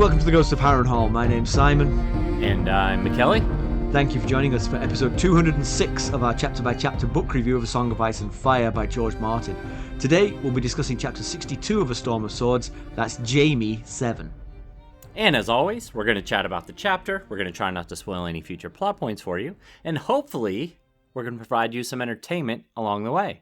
welcome to the Ghost of Harrenhal. My name's Simon. And I'm Mackelly. Thank you for joining us for episode 206 of our chapter-by-chapter book review of A Song of Ice and Fire by George Martin. Today, we'll be discussing chapter 62 of A Storm of Swords. That's Jaime 7. And as always, we're going to chat about the chapter. We're going to try not to spoil any future plot points for you. And hopefully, we're going to provide you some entertainment along the way.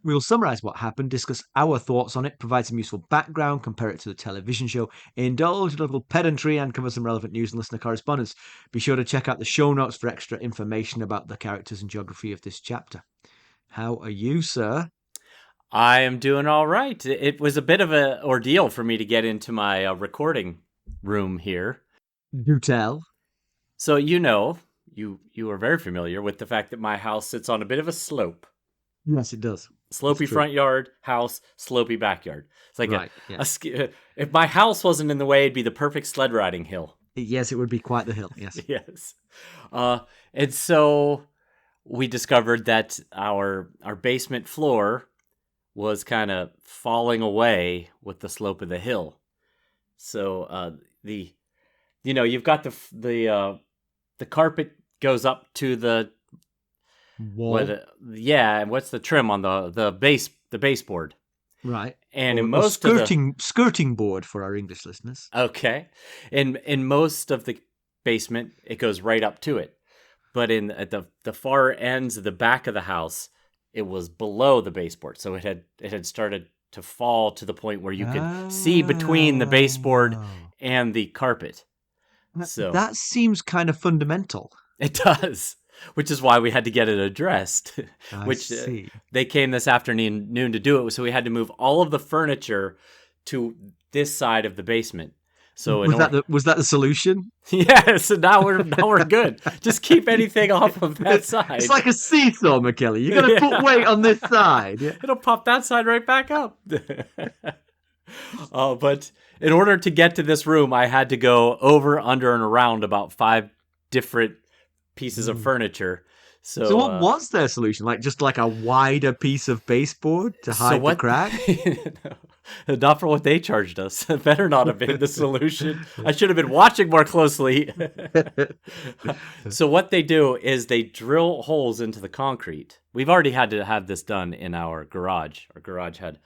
We'll summarise what happened, discuss our thoughts on it, provide some useful background, compare it to the television show, indulge in a little pedantry, and cover some relevant news and listener correspondence. Be sure to check out the show notes for extra information about the characters and geography of this chapter. How are you, sir? I am doing all right. It was a bit of an ordeal for me to get into my recording room here. Do tell. So you know, you are very familiar with the fact that my house sits on a bit of a slope. Yes, it does. Slopey front yard, house, slopey backyard. It's like right, if my house wasn't in the way, it'd be the perfect sled riding hill. Yes, it would be quite the hill, yes. Yes. And so we discovered that our basement floor was kind of falling away with the slope of the hill. So you've got the carpet goes up to the wall. And what's the trim on the baseboard? Right. And in most skirting board for our English listeners. Okay. In most of the basement, it goes right up to it. But at the far ends of the back of the house, it was below the baseboard. So it had started to fall to the point where you could see between the baseboard and the carpet. So that seems kind of fundamental. It does. Which is why we had to get it addressed. They came this afternoon to do it, so we had to move all of the furniture to this side of the basement. So was that the solution? Yes, and now we're good. Just keep anything off of that side. It's like a seesaw, Mackelly. You got to put weight on this side. It'll pop that side right back up. But in order to get to this room, I had to go over, under, and around about 5 different pieces of furniture. So what was their solution? Just like a wider piece of baseboard to hide the crack? Not for what they charged us. It better not have been the solution. I should have been watching more closely. So what they do is they drill holes into the concrete. We've already had to have this done in our garage. Our garage had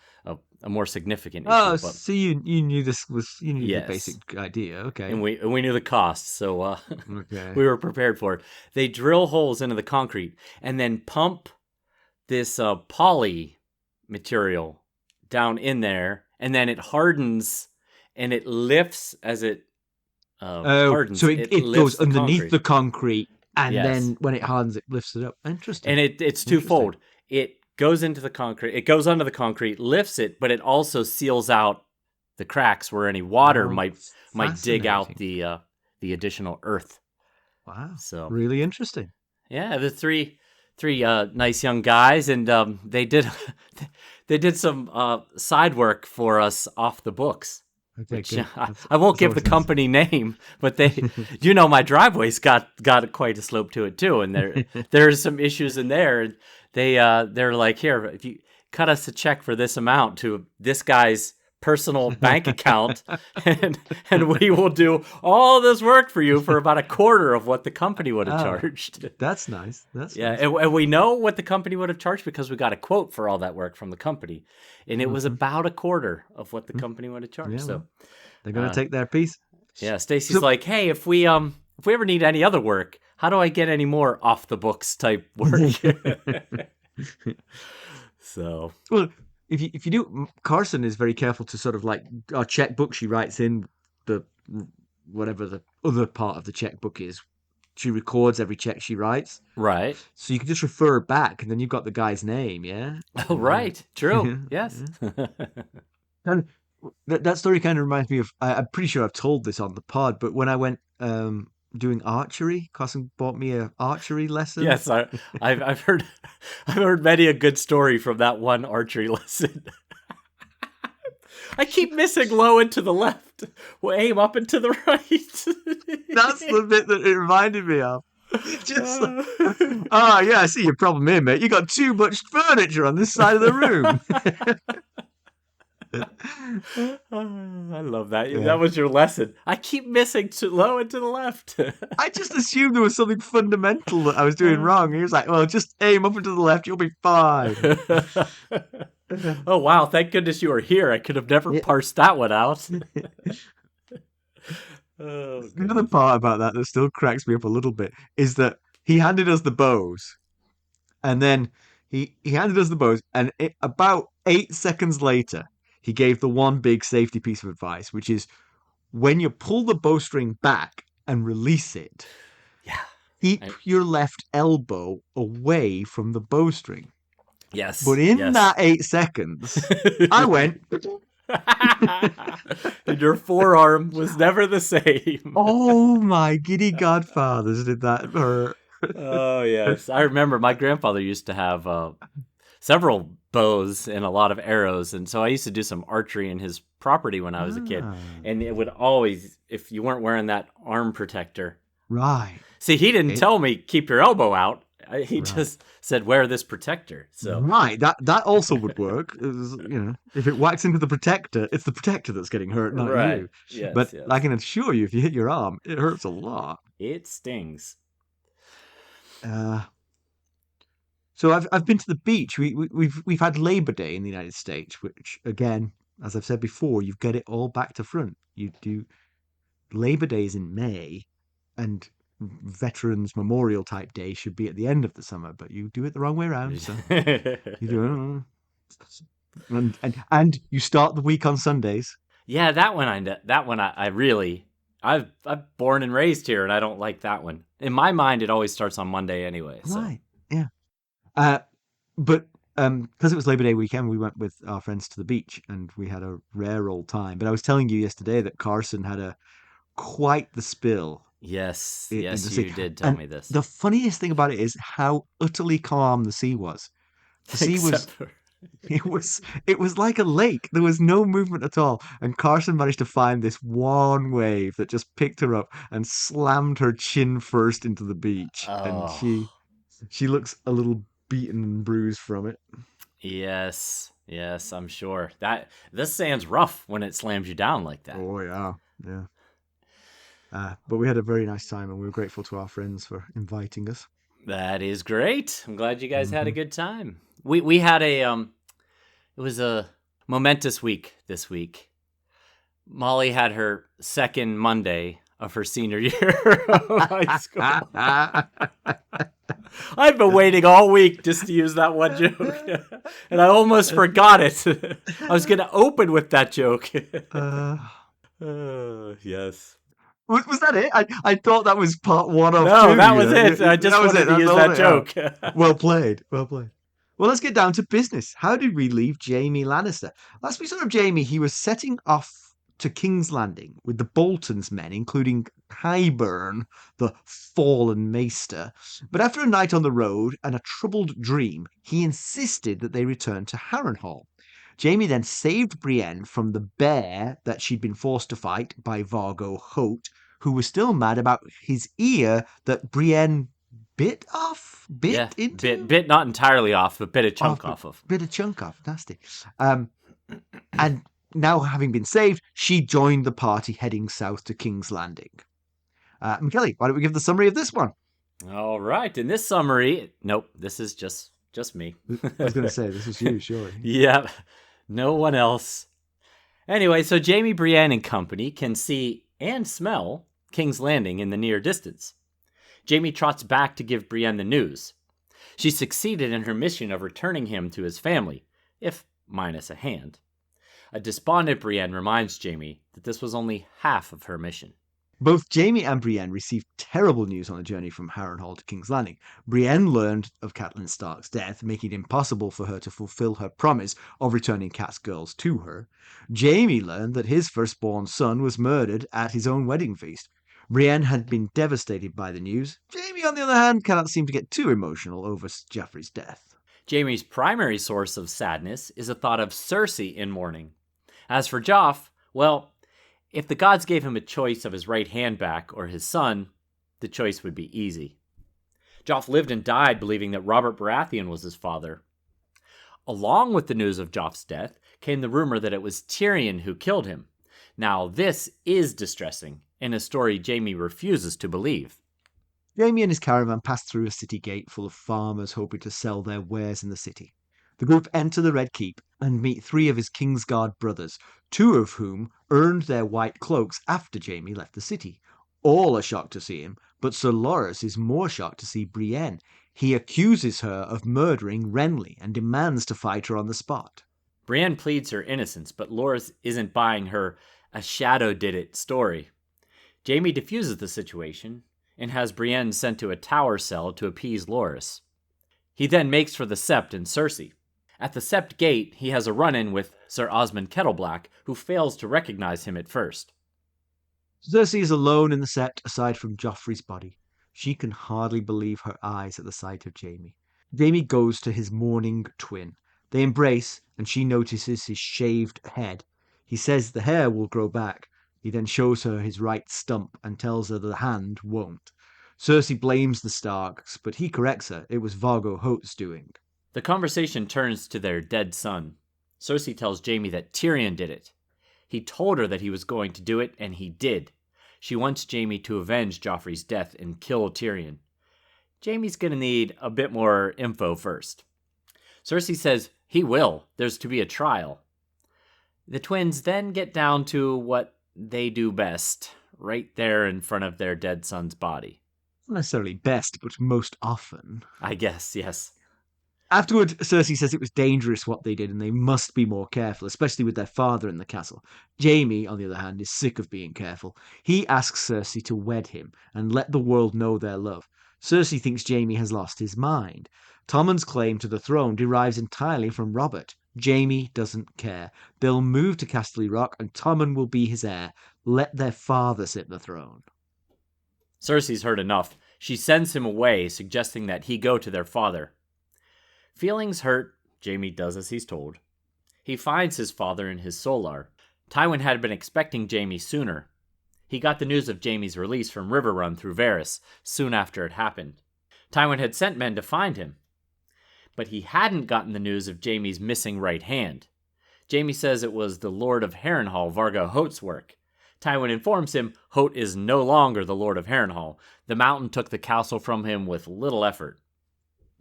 a more significant issue. Oh, so you knew this was yes. The basic idea, okay. And we knew the cost, so okay. We were prepared for it. They drill holes into the concrete and then pump this poly material down in there, and then it hardens and it lifts as it hardens. So it goes underneath the concrete, and yes. Then when it hardens, it lifts it up. Interesting. And it's twofold. It goes into the concrete, it goes under the concrete, lifts it, but it also seals out the cracks where any water might dig out the additional earth. Wow. So really interesting. Yeah, the three nice young guys, and they did some side work for us off the books. Okay, which, good. I won't give the company name, but my driveway's got quite a slope to it too, and there's some issues in there. And they're like, here, if you cut us a check for this amount to this guy's personal bank account, and we will do all this work for you for about a quarter of what the company would have charged. That's nice. Nice. And we know what the company would have charged because we got a quote for all that work from the company, and it was about a quarter of what the company would have charged. Yeah, so they're gonna take their piece. Yeah, Stacy's like, hey, if we ever need any other work, how do I get any more off the books type work? So well. If you do, Carson is very careful to sort of like our checkbook. She writes in whatever the other part of the checkbook is. She records every check she writes. Right. So you can just refer back, and then you've got the guy's name. Yeah. Oh, right. True. Yes. And that story kind of reminds me of. I'm pretty sure I've told this on the pod, but when I went doing archery, Carson bought me an archery lesson. Yes, I've heard many a good story from that one archery lesson. I keep missing low and to the left. We'll aim up and to the right. That's the bit that it reminded me of. Just yeah, I see your problem here, mate. You got too much furniture on this side of the room. I love that. Yeah. That was your lesson. I keep missing to low and to the left. I just assumed there was something fundamental that I was doing wrong. He was like, well, just aim up and to the left, you'll be fine. Oh, wow. Thank goodness you were here. I could have never parsed that one out. The other part about that still cracks me up a little bit is that he handed us the bows, and then he handed us the bows, and about 8 seconds later, he gave the one big safety piece of advice, which is when you pull the bowstring back and release it, keep your left elbow away from the bowstring. Yes. But in that 8 seconds, I went. And your forearm was never the same. Oh, my giddy godfathers, did that hurt. Oh, yes. I remember my grandfather used to have several bows and a lot of arrows. And so I used to do some archery in his property when I was a kid. And it would always, if you weren't wearing that arm protector. Right. See, he didn't tell me keep your elbow out. He just said wear this protector. So right, that also would work. It was, if it whacks into the protector, it's the protector that's getting hurt, not you. Yes, but yes. I can assure you, if you hit your arm, it hurts a lot. It stings. So I've been to the beach. We've had Labor Day in the United States, which again, as I've said before, you get it all back to front. You do Labor Day is in May, and Veterans Memorial type day should be at the end of the summer, but you do it the wrong way around. So you do it, and you start the week on Sundays. Yeah, that one I really I'm born and raised here, and I don't like that one. In my mind, it always starts on Monday anyway. So. Right? Yeah. But because it was Labor Day weekend, we went with our friends to the beach, and we had a rare old time. But I was telling you yesterday that Carson had quite the spill. Yes, you did tell me this. The funniest thing about it is how utterly calm the sea was. The sea it was like a lake. There was no movement at all. And Carson managed to find this one wave that just picked her up and slammed her chin first into the beach. Oh. And she looks a little beaten and bruised from it. Yes, I'm sure. This sand's rough when it slams you down like that. Oh, yeah. But we had a very nice time, and we were grateful to our friends for inviting us. That is great. I'm glad you guys had a good time. We had it was a momentous week this week. Molly had her second Monday of her senior year of high school. I've been waiting all week just to use that one joke, and I almost forgot it. I was going to open with that joke. Yes. Was that it? I thought that was part one of No, two. that was it. I just wanted to use that joke. Well played. Well, let's get down to business. How did we leave Jaime Lannister? Last we saw of Jaime, he was setting off to King's Landing with the Bolton's men, including Qyburn, the fallen maester. But after a night on the road and a troubled dream, he insisted that they return to Harrenhal. Jaime then saved Brienne from the bear that she'd been forced to fight by Vargo Hoat, who was still mad about his ear that Brienne bit off? Bit not entirely off, but bit a chunk off of. Bit a chunk off, nasty. And now, having been saved, she joined the party heading south to King's Landing. Mackelly, why don't we give the summary of this one? All right, in this summary, nope, this is just me. I was going to say, this is you, surely. Yeah. No one else. Anyway, so Jaime, Brienne, and company can see and smell King's Landing in the near distance. Jaime trots back to give Brienne the news. She succeeded in her mission of returning him to his family, if minus a hand. A despondent Brienne reminds Jaime that this was only half of her mission. Both Jaime and Brienne received terrible news on the journey from Harrenhal to King's Landing. Brienne learned of Catelyn Stark's death, making it impossible for her to fulfill her promise of returning Cat's girls to her. Jaime learned that his firstborn son was murdered at his own wedding feast. Brienne had been devastated by the news. Jaime, on the other hand, cannot seem to get too emotional over Joffrey's death. Jaime's primary source of sadness is a thought of Cersei in mourning. As for Joff, well, if the gods gave him a choice of his right hand back or his son, the choice would be easy. Joff lived and died believing that Robert Baratheon was his father. Along with the news of Joff's death came the rumor that it was Tyrion who killed him. Now, this is distressing, and a story Jaime refuses to believe. Jaime and his caravan pass through a city gate full of farmers hoping to sell their wares in the city. The group enter the Red Keep and meet 3 of his Kingsguard brothers, 2 of whom earned their white cloaks after Jaime left the city. All are shocked to see him, but Ser Loras is more shocked to see Brienne. He accuses her of murdering Renly and demands to fight her on the spot. Brienne pleads her innocence, but Loras isn't buying her "a shadow did it" story. Jaime diffuses the situation and has Brienne sent to a tower cell to appease Loras. He then makes for the Sept and Cersei. At the Sept gate, he has a run-in with Sir Osmond Kettleblack, who fails to recognize him at first. Cersei is alone in the Sept aside from Joffrey's body. She can hardly believe her eyes at the sight of Jaime. Jaime goes to his mourning twin. They embrace, and she notices his shaved head. He says the hair will grow back. He then shows her his right stump and tells her the hand won't. Cersei blames the Starks, but he corrects her. It was Vargo Hoat's doing. The conversation turns to their dead son. Cersei tells Jaime that Tyrion did it. He told her that he was going to do it, and he did. She wants Jaime to avenge Joffrey's death and kill Tyrion. Jaime's going to need a bit more info first. Cersei says he will. There's to be a trial. The twins then get down to what they do best, right there in front of their dead son's body. Not necessarily best, but most often. I guess, yes. Afterward, Cersei says it was dangerous what they did and they must be more careful, especially with their father in the castle. Jaime, on the other hand, is sick of being careful. He asks Cersei to wed him and let the world know their love. Cersei thinks Jaime has lost his mind. Tommen's claim to the throne derives entirely from Robert. Jaime doesn't care. They'll move to Casterly Rock and Tommen will be his heir. Let their father sit the throne. Cersei's heard enough. She sends him away, suggesting that he go to their father. Feelings hurt, Jaime does as he's told. He finds his father in his solar. Tywin had been expecting Jaime sooner. He got the news of Jaime's release from River Run through Varys soon after it happened. Tywin had sent men to find him. But he hadn't gotten the news of Jaime's missing right hand. Jaime says it was the Lord of Harrenhal, Vargo Hoat's work. Tywin informs him Hoat is no longer the Lord of Harrenhal. The Mountain took the castle from him with little effort.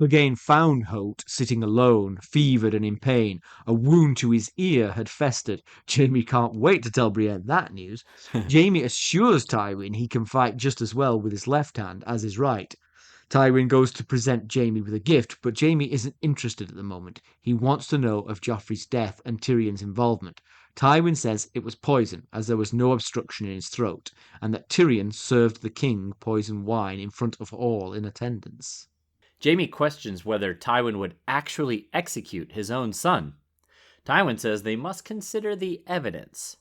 Clegane found Hoat sitting alone, fevered and in pain. A wound to his ear had festered. Jaime can't wait to tell Brienne that news. Jaime assures Tywin he can fight just as well with his left hand as his right. Tywin goes to present Jaime with a gift, but Jaime isn't interested at the moment. He wants to know of Joffrey's death and Tyrion's involvement. Tywin says it was poison, as there was no obstruction in his throat, and that Tyrion served the king poisoned wine in front of all in attendance. Jaime questions whether Tywin would actually execute his own son. Tywin says they must consider the evidence.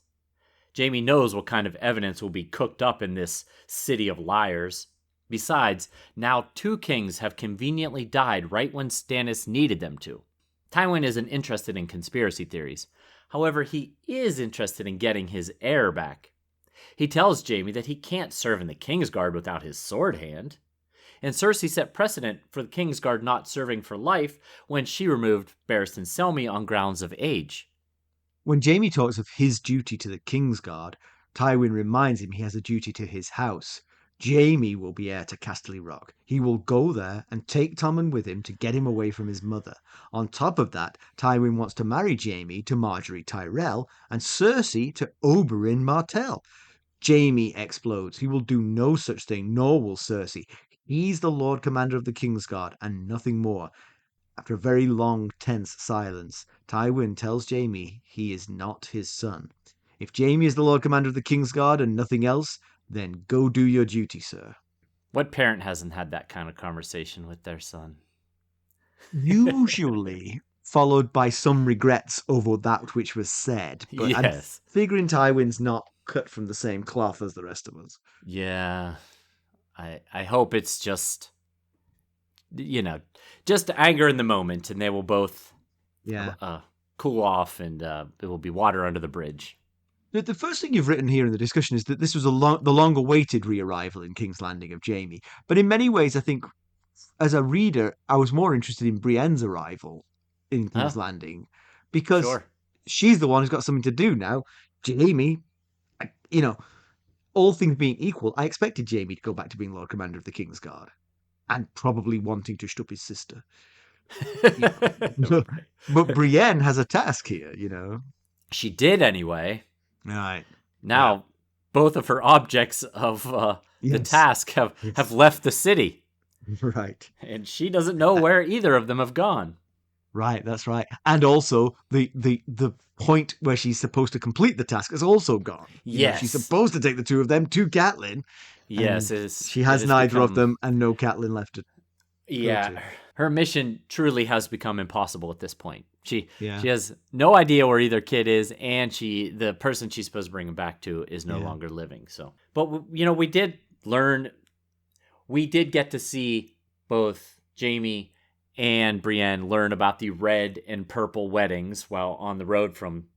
Jaime knows what kind of evidence will be cooked up in this city of liars. Besides, now 2 kings have conveniently died right when Stannis needed them to. Tywin isn't interested in conspiracy theories. However, he is interested in getting his heir back. He tells Jaime that he can't serve in the Kingsguard without his sword hand. And Cersei set precedent for the Kingsguard not serving for life when she removed Barristan Selmy on grounds of age. When Jaime talks of his duty to the Kingsguard, Tywin reminds him he has a duty to his house. Jaime will be heir to Casterly Rock. He will go there and take Tommen with him to get him away from his mother. On top of that, Tywin wants to marry Jaime to Margaery Tyrell and Cersei to Oberyn Martell. Jaime explodes. He will do no such thing, nor will Cersei. He's the Lord Commander of the Kingsguard and nothing more. After a very long, tense silence, Tywin tells Jaime he is not his son. If Jaime is the Lord Commander of the Kingsguard and nothing else, then go do your duty, sir. What parent hasn't had that kind of conversation with their son? Usually followed by some regrets over that which was said. But Yes. I'm figuring Tywin's not cut from the same cloth as the rest of us. Yeah. I hope it's just, just anger in the moment, and they will both cool off, and it will be water under the bridge. The first thing you've written here in the discussion is that this was the long-awaited re-arrival in King's Landing of Jaime. But in many ways, I think, as a reader, I was more interested in Brienne's arrival. in Huh? King's Landing, because Sure. she's the one who's got something to do now. Jaime, you know, all things being equal, I expected Jaime to go back to being Lord Commander of the King's Guard and probably wanting to shtup his sister. You know, Right. but Brienne has a task here. She did anyway. Right. Yeah. Now, both of her objects of the Yes. task have Yes. left the city, Right. and she doesn't know Uh, where either of them have gone. Right. That's right. And also the point where she's supposed to complete the task is also gone. She's Yes, supposed to take the two of them to Catelyn, yes, and it is. she It has has neither of become. them and no Catelyn left to go Yeah, to. her mission truly has become impossible at this point. Yeah. She has no idea where either kid is, and the person she's supposed to bring him back to is no Yeah. longer living. So, but we did learn, we did get to see both Jaime and Brienne learn about the red and purple weddings while on the road from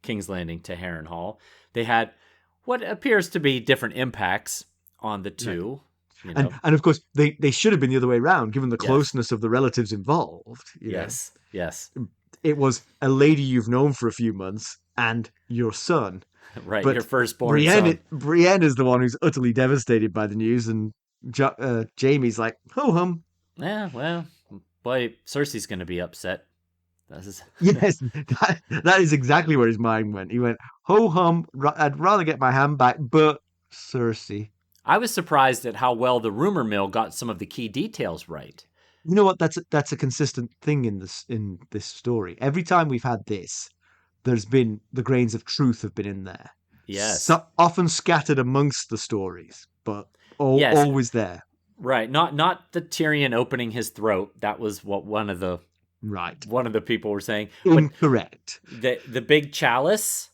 King's Landing to Harrenhal. They had what appears to be different impacts on the Right. two. And of course they should have been the other way around, given the Yes, closeness of the relatives involved. yes, yes. It was a lady you've known for a few months and your son. Right, your But firstborn son. Brienne is the one who's utterly devastated by the news, and Jamie's like, ho hum. Yeah, well, boy, Cersei's going to be upset. This is Yes, that is exactly where his mind went. He went, ho hum, I'd rather get my hand back, but Cersei. I was surprised at how well the rumor mill got some of the key details right. You know what? That's a consistent thing in this story. Every time we've had this, there's been the grains of truth have been in there, Yes. so often scattered amongst the stories, but Yes, always there. right. Not the Tyrion opening his throat. That was what Right. one of the people were saying. But Incorrect. the big chalice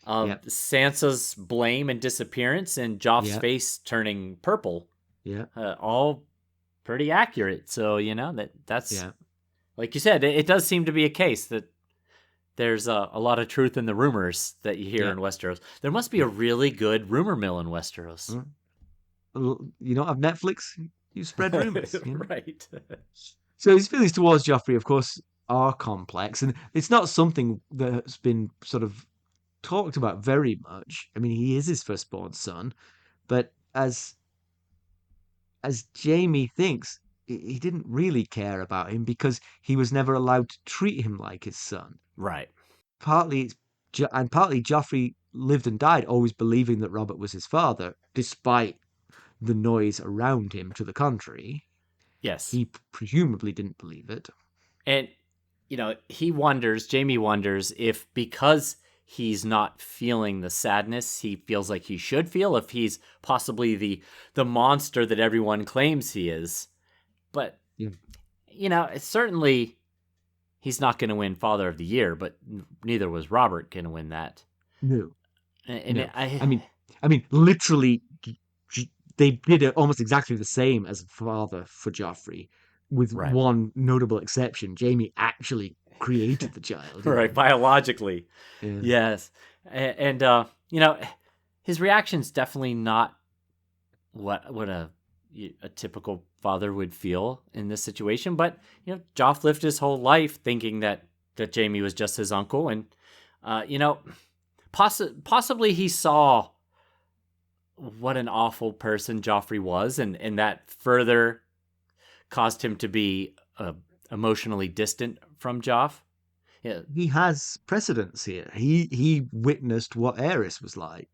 of Yep. Sansa's blame and disappearance and Joff's Yeah. face turning purple, Yeah. all pretty accurate. So that's Yeah. like you said, it does seem to be a case that there's a lot of truth in the rumors that you hear Yeah. in Westeros. There must be a really good rumor mill in Westeros. Mm. You don't have Netflix? You spread rumors. Right. So his feelings towards Joffrey, of course, are complex, and it's not something that's been sort of talked about very much. I mean, he is his firstborn son, but as Jamie thinks, he didn't really care about him because he was never allowed to treat him like his son. Right. Partly, and partly, Joffrey lived and died always believing that Robert was his father, despite the noise around him to the contrary. Yes. He presumably didn't believe it. And Jamie wonders if because he's not feeling the sadness he feels like he should feel, if he's possibly the monster that everyone claims he is. But Yeah. it's certainly he's not going to win Father of the Year, but neither was Robert going to win that. No, And no. I mean, literally, they did it almost exactly the same as father for Joffrey, with Right. one notable exception. Jamie actually created the child. Right, biologically. Yeah. Yes. And his reaction's definitely not what a typical father would feel in this situation, but Joff lived his whole life thinking that Jamie was just his uncle, and possibly he saw what an awful person Joffrey was, and that further caused him to be emotionally distant from Joff. Yeah. He has precedence here. He witnessed what Aerys was like.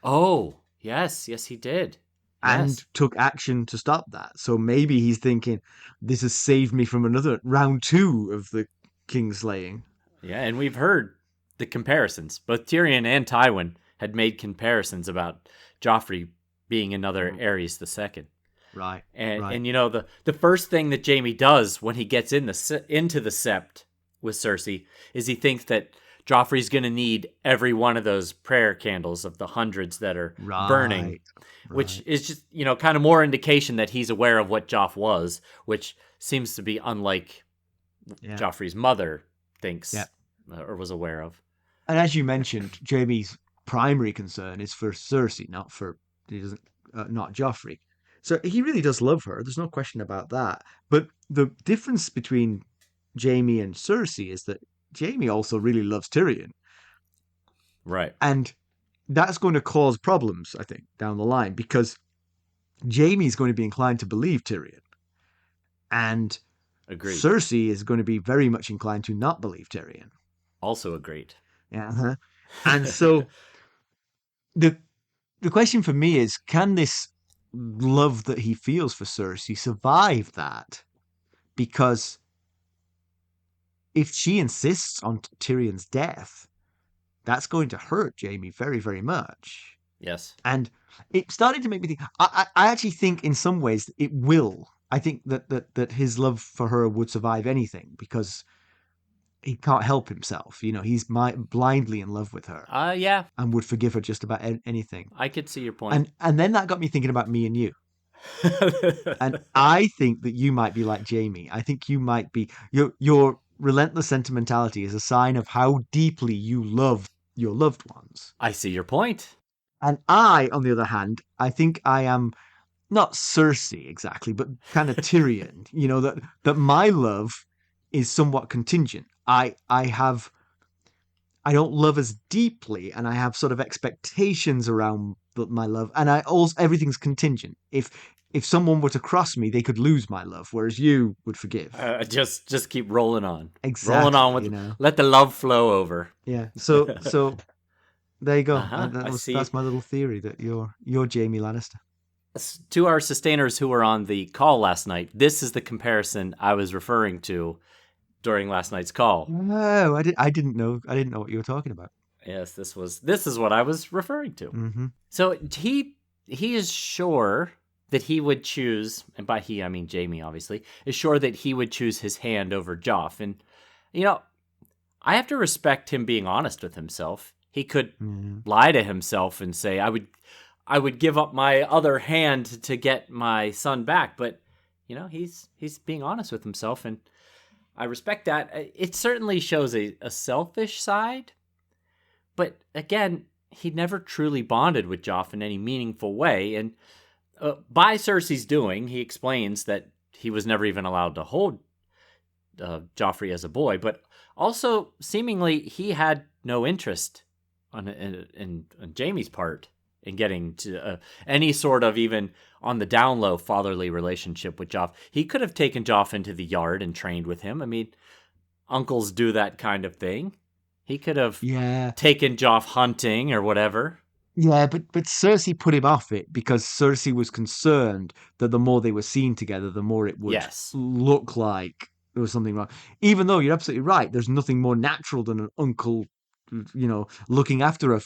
Oh, yes, he did. And Yes. took action to stop that. So maybe he's thinking, this has saved me from another round 2 of the Kingslaying. Yeah, and we've heard the comparisons. Both Tyrion and Tywin had made comparisons about Joffrey being another Aerys II. Right. And right. and the first thing that Jaime does when he gets into the sept with Cersei is he thinks that Joffrey's going to need every one of those prayer candles of the hundreds that are burning, which is just kind of more indication that he's aware of what Joff was, which seems to be unlike Joffrey's mother thinks or was aware of. And as you mentioned, Jaime's primary concern is for Cersei, not Joffrey. So he really does love her. There's no question about that. But the difference between Jaime and Cersei is that Jaime also really loves Tyrion. Right. And that's going to cause problems, I think, down the line, because Jaime is going to be inclined to believe Tyrion. And Agreed. Cersei is going to be very much inclined to not believe Tyrion. Also agreed. Yeah. Uh-huh. And so the question for me is, can this love that he feels for Cersei survive that? Because if she insists on Tyrion's death, that's going to hurt Jaime very, very much. Yes. And it started to make me think. I actually think in some ways it will. I think that his love for her would survive anything because he can't help himself. He's blindly in love with her Yeah. and would forgive her just about anything. I could see your point. And then that got me thinking about me and you. And I think that you might be like Jaime. I think you might be your relentless sentimentality is a sign of how deeply you love your loved ones. I see your point. And I, on the other hand, I think I am not Cersei exactly, but kind of Tyrion. That my love is somewhat contingent. I don't love as deeply, and I have sort of expectations around my love, and everything's contingent. If someone were to cross me, they could lose my love, whereas you would forgive. Just keep rolling on. Exactly. Rolling on with let the love flow over. Yeah. So there you go. I see. That's my little theory that you're Jaime Lannister. To our sustainers who were on the call last night, this is the comparison I was referring to during last night's call. No, I didn't know what you were talking about. Yes, this is what I was referring to. Mm-hmm. So he is sure that he would choose, and by he I mean Jaime, obviously, is sure that he would choose his hand over Joff. And I have to respect him being honest with himself. He could lie to himself and say, I would give up my other hand to get my son back, but he's being honest with himself, and I respect that. It certainly shows a selfish side, but again, he never truly bonded with Joff in any meaningful way, and by Cersei's doing, he explains that he was never even allowed to hold Joffrey as a boy, but also seemingly he had no interest in Jaime's part in getting to any sort of, even on the down low, fatherly relationship with Joff. He could have taken Joff into the yard and trained with him. I mean, uncles do that kind of thing. He could have taken Joff hunting or whatever. Yeah, but Cersei put him off it because Cersei was concerned that the more they were seen together, the more it would look like there was something wrong. Even though you're absolutely right, there's nothing more natural than an uncle, looking after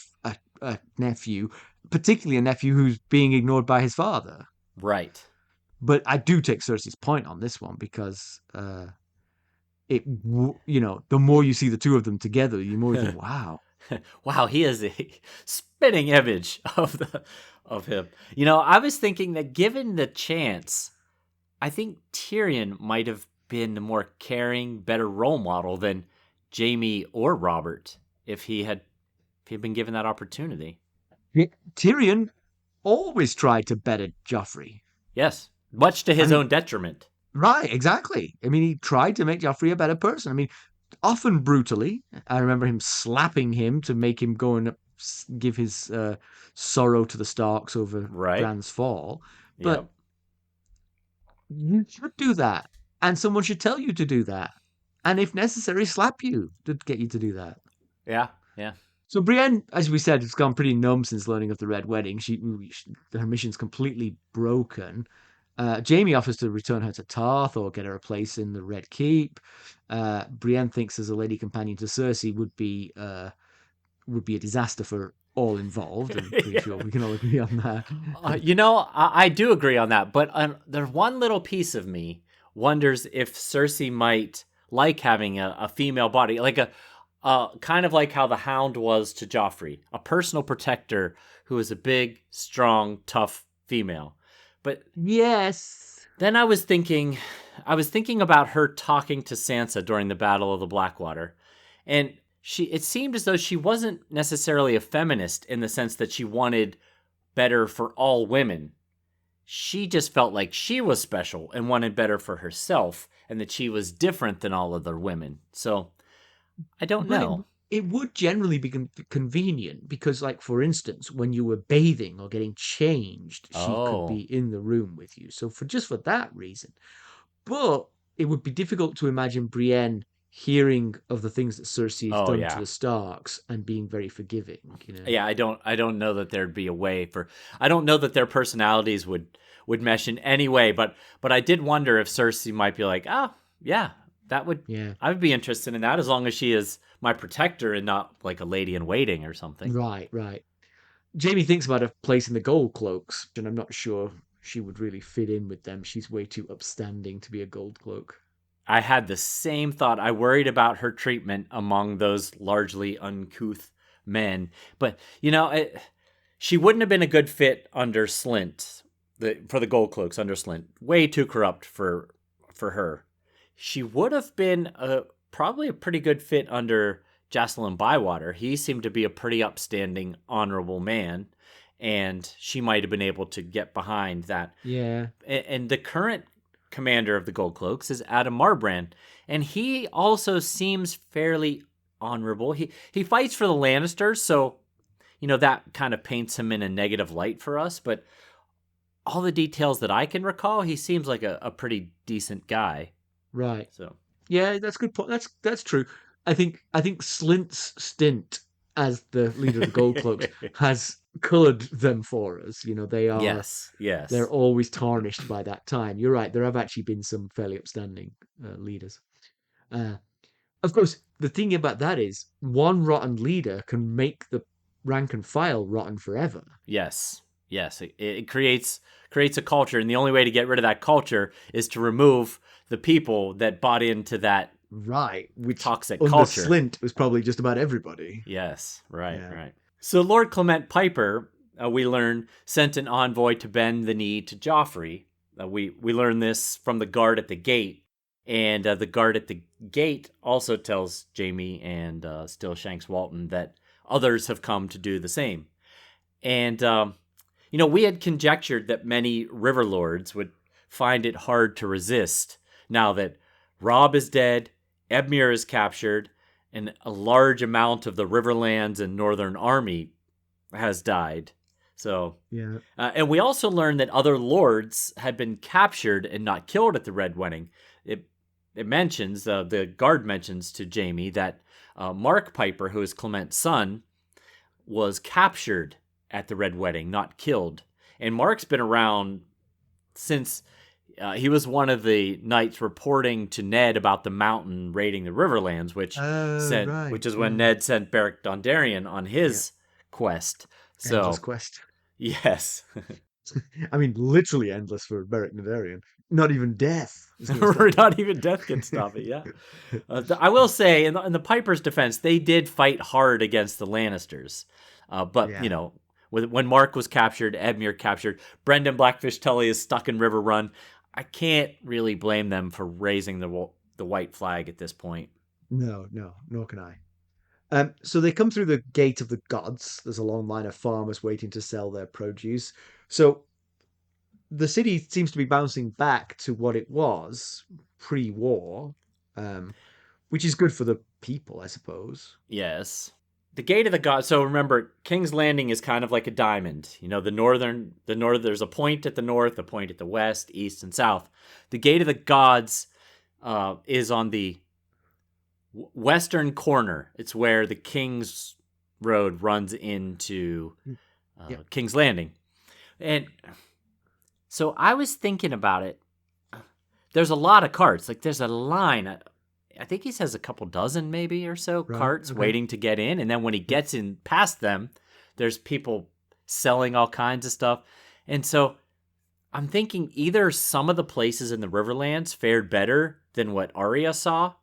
a nephew, particularly a nephew who's being ignored by his father. Right. But I do take Cersei's point on this one because the more you see the two of them together, the more you think, wow. Wow, he is a spitting image of him. I was thinking that given the chance, I think Tyrion might have been a more caring, better role model than Jaime or Robert if he had been given that opportunity. Tyrion always tried to better Joffrey. Yes, much to his own detriment. Right, exactly. I mean, he tried to make Joffrey a better person. I mean, often brutally. I remember him slapping him to make him go and give his sorrow to the Starks over Bran's fall. But you should do that. And someone should tell you to do that. And if necessary, slap you to get you to do that. Yeah. So Brienne, as we said, has gone pretty numb since learning of the Red Wedding. Her mission's completely broken. Jaime offers to return her to Tarth or get her a place in the Red Keep. Brienne thinks as a lady companion to Cersei would be a disaster for all involved. I'm pretty sure we can all agree on that. I do agree on that, but there's one little piece of me wonders if Cersei might like having a female body, like kind of like how the Hound was to Joffrey, a personal protector who is a big, strong, tough female. But yes, then I was thinking about her talking to Sansa during the Battle of the Blackwater, and it seemed as though she wasn't necessarily a feminist in the sense that she wanted better for all women. she just felt like she was special and wanted better for herself, and that she was different than all other women. So I don't But know. it would generally be convenient because, like, for instance, when you were bathing or getting changed, she could be Oh, in the room with you. So for that reason. But it would be difficult to imagine Brienne hearing of the things that Cersei has oh done to yeah. the Starks and being very forgiving, you know. Yeah, I don't know that there'd be a way for I don't know that their personalities would mesh in any way, but I did wonder if Cersei might be like, "Oh, yeah, that would Yeah. I would be interested in that as long as she is my protector and not like a lady in waiting or something." Right, right. Jamie thinks about a place in the Gold Cloaks, and I'm not sure she would really fit in with them. She's way too upstanding to be a Gold Cloak. I had the same thought. I worried about her treatment among those largely uncouth men, but she wouldn't have been a good fit under Slint, for the Gold Cloaks under Slint. Way too corrupt for her. She would have been probably a pretty good fit under Jocelyn Bywater. He seemed to be a pretty upstanding, honorable man, and she might have been able to get behind that. Yeah. And the current commander of the Gold Cloaks is Adam Marbrand, and he also seems fairly honorable. He fights for the Lannisters, so that kind of paints him in a negative light for us, but all the details that I can recall, he seems like a pretty decent guy. Right. So Yeah, that's a good point. That's true. I think Slint's stint as the leader of the Gold Cloaks has coloured them for us. You know, yes, they're yes, always tarnished by that time. You're right. There have actually been some fairly upstanding leaders. Uh, of course, the thing about that is one rotten leader can make the rank and file rotten forever. yes, yes. It creates a culture, and the only way to get rid of that culture is to remove the people that bought into that Right, which toxic under culture. Slint was probably just about everybody. Yes, right, Yeah. right. So Lord Clement Piper, we learn, sent an envoy to bend the knee to Joffrey. We learn this from the guard at the gate, and the guard at the gate also tells Jaime and Stillshanks Walton that others have come to do the same. And we had conjectured that many river lords would find it hard to resist now that Robb is dead, Edmure is captured, and a large amount of the Riverlands and Northern Army has died. So, Yeah. and we also learned that other lords had been captured and not killed at the Red Wedding. It mentions, the guard mentions to Jaime that Mark Piper, who is Clement's son, was captured at the Red Wedding, not killed. And Mark's been around since he was one of the knights reporting to Ned about the mountain raiding the Riverlands, which Oh, right. is when Yeah. Ned sent Beric Dondarrion on Yeah. his quest. Endless So quest. yes, I mean, literally endless for Beric Nadarian. Not even death is going to or stop him. not even death can stop it. Yeah, I will say in the Piper's defense, they did fight hard against the Lannisters, but Yeah. when Mark was captured, Edmure captured, Brendan Blackfish Tully is stuck in River Run. I can't really blame them for raising the white flag at this point. No, no, nor can I. So they come through the gate of the gods. There's a long line of farmers waiting to sell their produce. So the city seems to be bouncing back to what it was pre-war, um, which is good for the people, I suppose. Yes. The Gate of the Gods. So remember, King's Landing is kind of like a diamond. There's a point at the north, a point at the west, east, and south. The Gate of the Gods is on the western corner. It's where the King's Road runs into Yeah. King's Landing. And so I was thinking about it. There's a lot of carts. Like there's a line. I think he says a couple dozen maybe or so Right. carts Okay. waiting to get in. And then when he gets in past them, there's people selling all kinds of stuff. And so I'm thinking either some of the places in the Riverlands fared better than what Arya saw,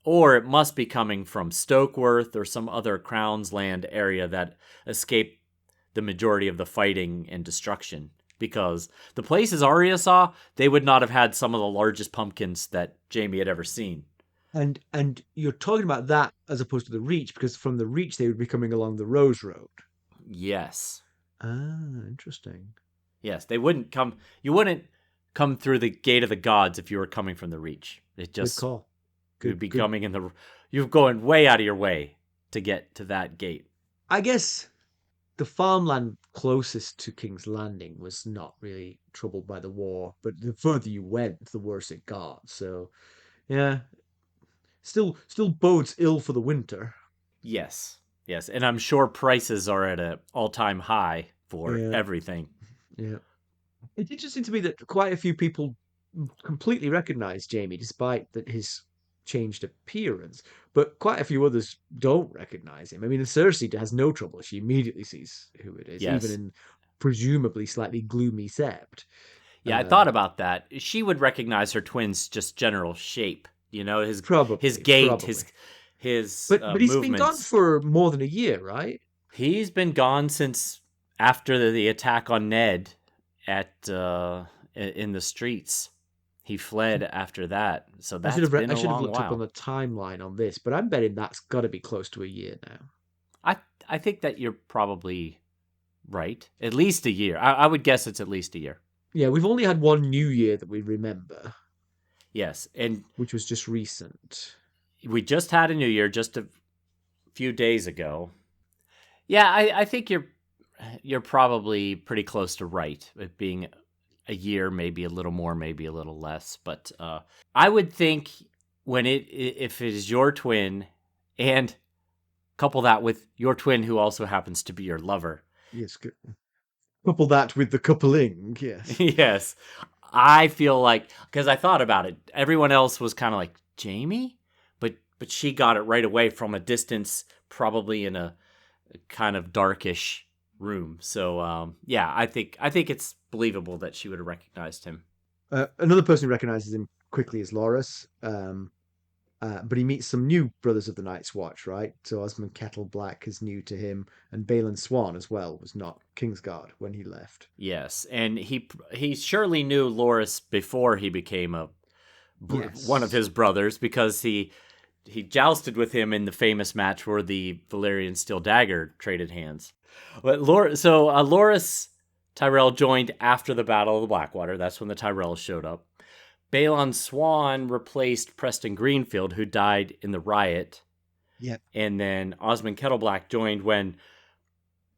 or it must be coming from Stokeworth or some other Crown's Land area that escaped the majority of the fighting and destruction. Because the places Arya saw, they would not have had some of the largest pumpkins that Jaime had ever seen. And you're talking about that as opposed to the Reach, because from the Reach they would be coming along the Rose Road. Yes. Ah, interesting. Yes, they wouldn't come. You wouldn't come through the gate of the gods if you were coming from the Reach. It Good just call. you'd be coming in the. You're going way out of your way to get to that gate. I guess the farmland closest to King's Landing was not really troubled by the war, but the further you went, the worse it got. So, yeah, still bodes ill for the winter. Yes, yes, and I'm sure prices are at an all-time high for Yeah, everything. yeah. It's interesting to me that quite a few people completely recognize Jaime despite his changed appearance, but quite a few others don't recognize him. I mean, Cersei has no trouble. She immediately sees who it is, even Yes, in presumably slightly gloomy sept. yeah, I Uh, thought about that. She would recognize her twin's just general shape. His gait, probably. his But he's been gone movements. for more than a year, right? He's been gone since after the attack on Ned at in the streets. He fled after that, so that's been I a should have long looked up on while. the timeline on this, but I'm betting that's got to be close to a year now. I I think that you're probably right. At least a year. I would guess it's at least a year. Yeah, we've only had one New Year that we remember, Yes, and which was just recent. we just had a new year just a few days ago. Yeah, I think you're probably pretty close to right. It being a year, maybe a little more, maybe a little less. But I would think if it is your twin, and couple that with your twin who also happens to be your lover. Yes, good. Couple that with the coupling, yes. Yes, I feel like because I thought about it, everyone else was kind of like Jaime, but she got it right away from a distance, probably in a kind of darkish room. So yeah, I think it's believable that she would have recognized him. Another person who recognizes him quickly is Loras, but he meets some new Brothers of the Night's Watch, right? So Osmond Kettle Black is new to him, and Balon Swan as well was not Kingsguard when he left. Yes, and he surely knew Loras before he became one of Yes. his brothers because he jousted with him in the famous match where the Valyrian steel dagger traded hands. But Loras Tyrell joined after the Battle of the Blackwater. That's when the Tyrells showed up. Balon Swan replaced Preston Greenfield, who died in the riot. Yep. And then Osmond Kettleblack joined when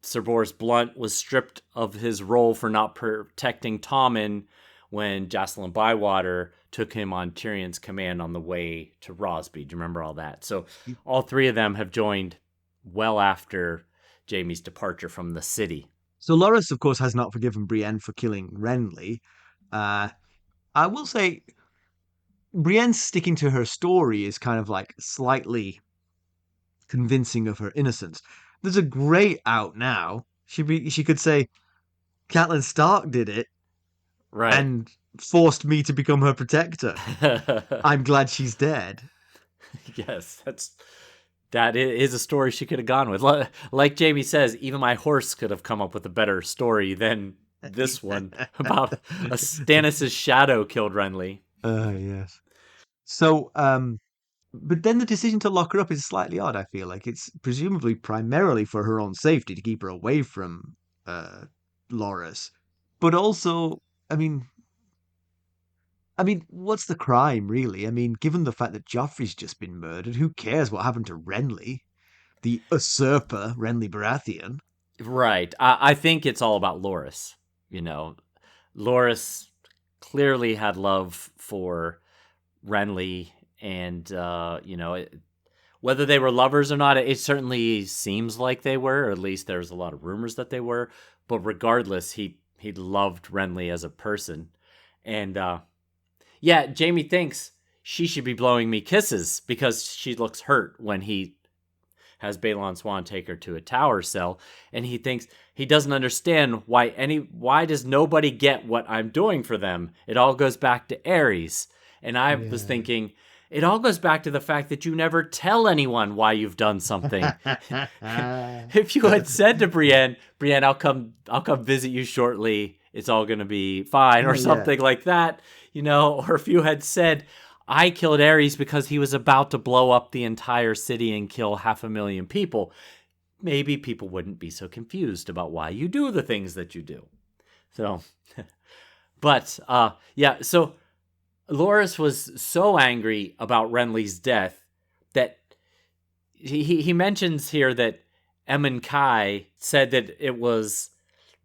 Sir Boris Blunt was stripped of his role for not protecting Tommen when Jocelyn Bywater took him on Tyrion's command on the way to Rosby. Do you remember all that? So all three of them have joined well after Jaime's departure from the city. So Loras, of course, has not forgiven Brienne for killing Renly. I will say Brienne sticking to her story is kind of like slightly convincing of her innocence. There's a great out now. She could say Catelyn Stark did it Right. and forced me to become her protector. I'm glad she's dead. Yes, that is a story she could have gone with. Like Jaime says, even my horse could have come up with a better story than this one about a Stannis' shadow killed Renly. Yes. So, but then the decision to lock her up is slightly odd, I feel like. It's presumably primarily for her own safety to keep her away from Loras. But also, I mean, what's the crime, really? I mean, given the fact that Joffrey's just been murdered, who cares what happened to Renly? The usurper, Renly Baratheon. Right. I think it's all about Loras. Loras clearly had love for Renly, and whether they were lovers or not, it certainly seems like they were. Or at least there's a lot of rumors that they were. But regardless, he loved Renly as a person, and yeah, Jaime thinks she should be blowing me kisses because she looks hurt when he has Balon Swan take her to a tower cell, and he thinks he doesn't understand why does nobody get what I'm doing for them? It all goes back to Aerys. And I was thinking, it all goes back to the fact that you never tell anyone why you've done something. If you had said to Brienne, I'll come visit you shortly. It's all going to be fine, or something like that, or if you had said, I killed Aerys because he was about to blow up the entire city and kill 500,000 people, maybe people wouldn't be so confused about why you do the things that you do. So, but yeah. So Loras was so angry about Renly's death that he mentions here that Emon Kai said that it was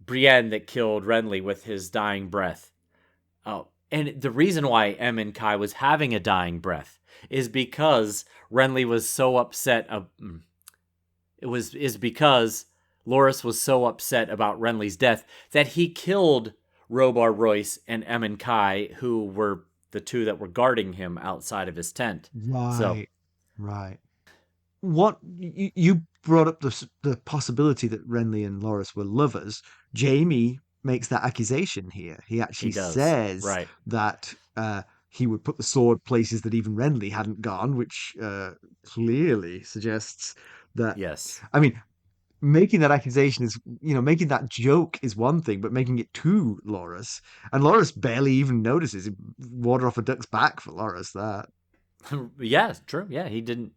Brienne that killed Renly with his dying breath. Oh, and the reason why Emon Kai was having a dying breath is because Renly was so upset. Is because Loras was so upset about Renly's death that he killed Robar Royce and Emon Kai, who were the two that were guarding him outside of his tent. Right. What you brought up the possibility that Renly and Loras were lovers. Jaime makes that accusation here. He actually says Right. that he would put the sword places that even Renly hadn't gone, which clearly suggests that. Yes. I mean, making that accusation is, making that joke is one thing, but making it to Loras, and Loras barely even notices. Water off a duck's back for Loras, that. Yeah, true. Yeah, he didn't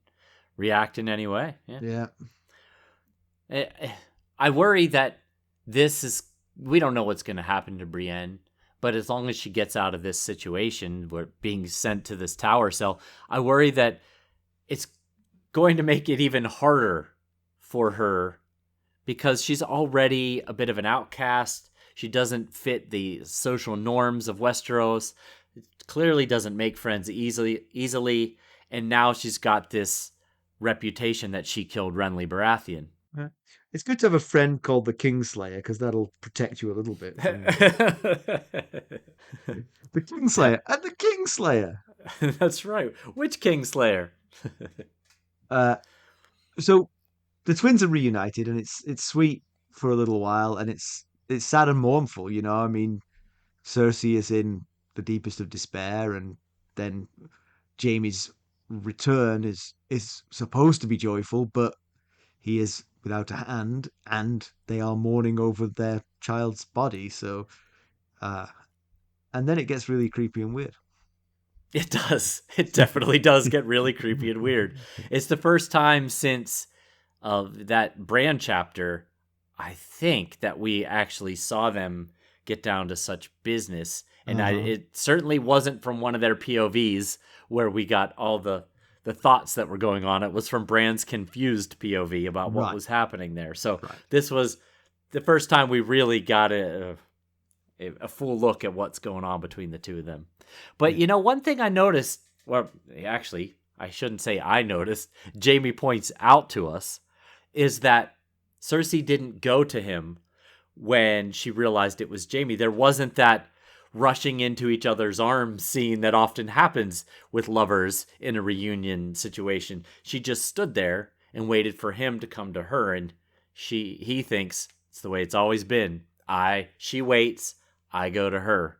react in any way. Yeah. I worry that we don't know what's going to happen to Brienne, but as long as she gets out of this situation, where being sent to this tower cell, I worry that it's going to make it even harder for her because she's already a bit of an outcast. She doesn't fit the social norms of Westeros. Clearly doesn't make friends easily, and now she's got this reputation that she killed Renly Baratheon. It's good to have a friend called the Kingslayer, because that'll protect you a little bit from the Kingslayer and the Kingslayer. That's right. Which Kingslayer? So the twins are reunited, and it's sweet for a little while, and it's sad and mournful. I mean, Cersei is in the deepest of despair, and then Jaime's return is supposed to be joyful, but he is without a hand, and they are mourning over their child's body. So, and then it gets really creepy and weird. It does. It definitely does get really creepy and weird. It's the first time since that Bran chapter, I think, that we actually saw them get down to such business. And it certainly wasn't from one of their POVs where we got all the thoughts that were going on. It was from Bran's confused POV about what was happening there. So this was the first time we really got a full look at what's going on between the two of them. But, one thing I noticed, well, actually, I shouldn't say I noticed, Jaime points out to us, is that Cersei didn't go to him when she realized it was Jaime. There wasn't that rushing into each other's arms scene that often happens with lovers in a reunion situation. She just stood there and waited for him to come to her, and he thinks it's the way it's always been. She waits, I go to her.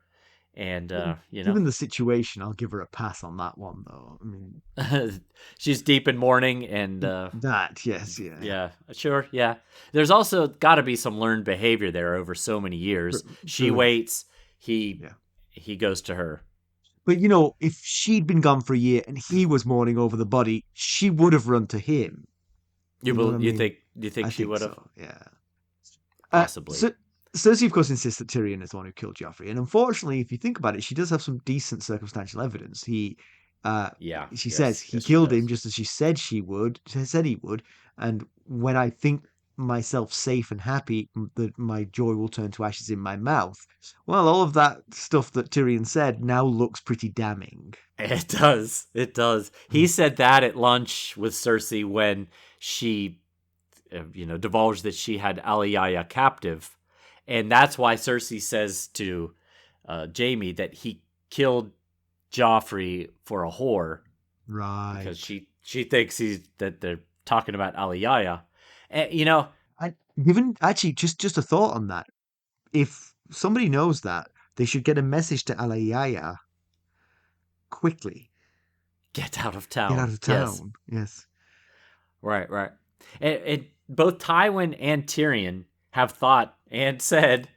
And given the situation, I'll give her a pass on that one, though. I mean, she's deep in mourning, and yeah, sure, yeah. There's also got to be some learned behavior there over so many years. She waits, he goes to her. But if she'd been gone for a year and he was mourning over the body, she would have run to him. You think she would have? So, yeah, possibly. Cersei, of course, insists that Tyrion is the one who killed Joffrey, and unfortunately, if you think about it, she does have some decent circumstantial evidence. She says he killed him just as she said he would, and when I think myself safe and happy, that my joy will turn to ashes in my mouth. Well, all of that stuff that Tyrion said now looks pretty damning. It does. He said that at lunch with Cersei when she, divulged that she had Alayaya captive. And that's why Cersei says to Jaime that he killed Joffrey for a whore. Right. Because she thinks that they're talking about Alayaya. And, just a thought on that. If somebody knows that, they should get a message to Alayaya quickly. Get out of town. Get out of town. Yes. Right. And both Tywin and Tyrion have thought and said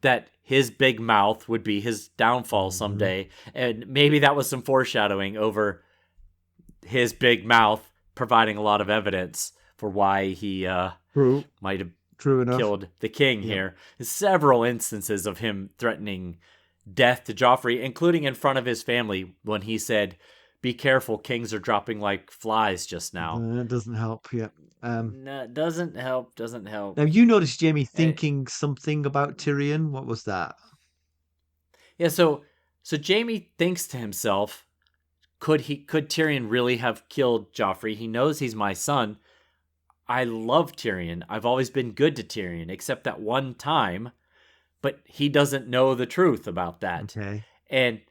that his big mouth would be his downfall someday. And maybe that was some foreshadowing over his big mouth providing a lot of evidence for why he might have True enough. killed the king Yep. here. Several instances of him threatening death to Joffrey, including in front of his family when he said, "Be careful, kings are dropping like flies just now." That doesn't help. Yep. No, doesn't help. Doesn't Now help. you noticed Jamie Uh, thinking something about Tyrion. What was that? yeah. So Jaime thinks to himself, could Tyrion really have killed Joffrey? He knows he's my son. I love Tyrion. I've always been good to Tyrion, except that one time. But he doesn't know the truth about that. Okay. And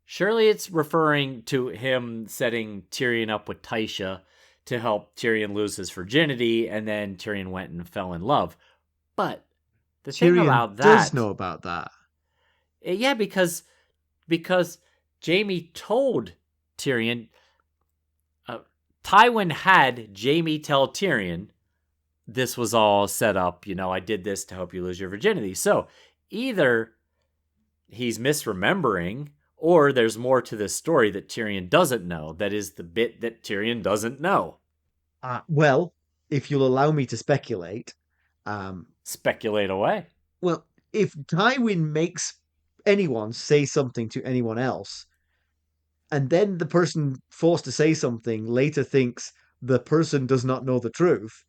surely it's referring to him setting Tyrion up with Tysha to help Tyrion lose his virginity, and then Tyrion went and fell in love. But the thing Tyrion about does that, know about that. yeah, because Jaime told Tyrion, Tywin had Jaime tell Tyrion this was all set up. I did this to help you lose your virginity. So either he's misremembering, or there's more to this story that Tyrion doesn't know. That is the bit that Tyrion doesn't know. Well, if you'll allow me to speculate, um, Speculate away. well, if Tywin makes anyone say something to anyone else, and then the person forced to say something later thinks the person does not know the truth,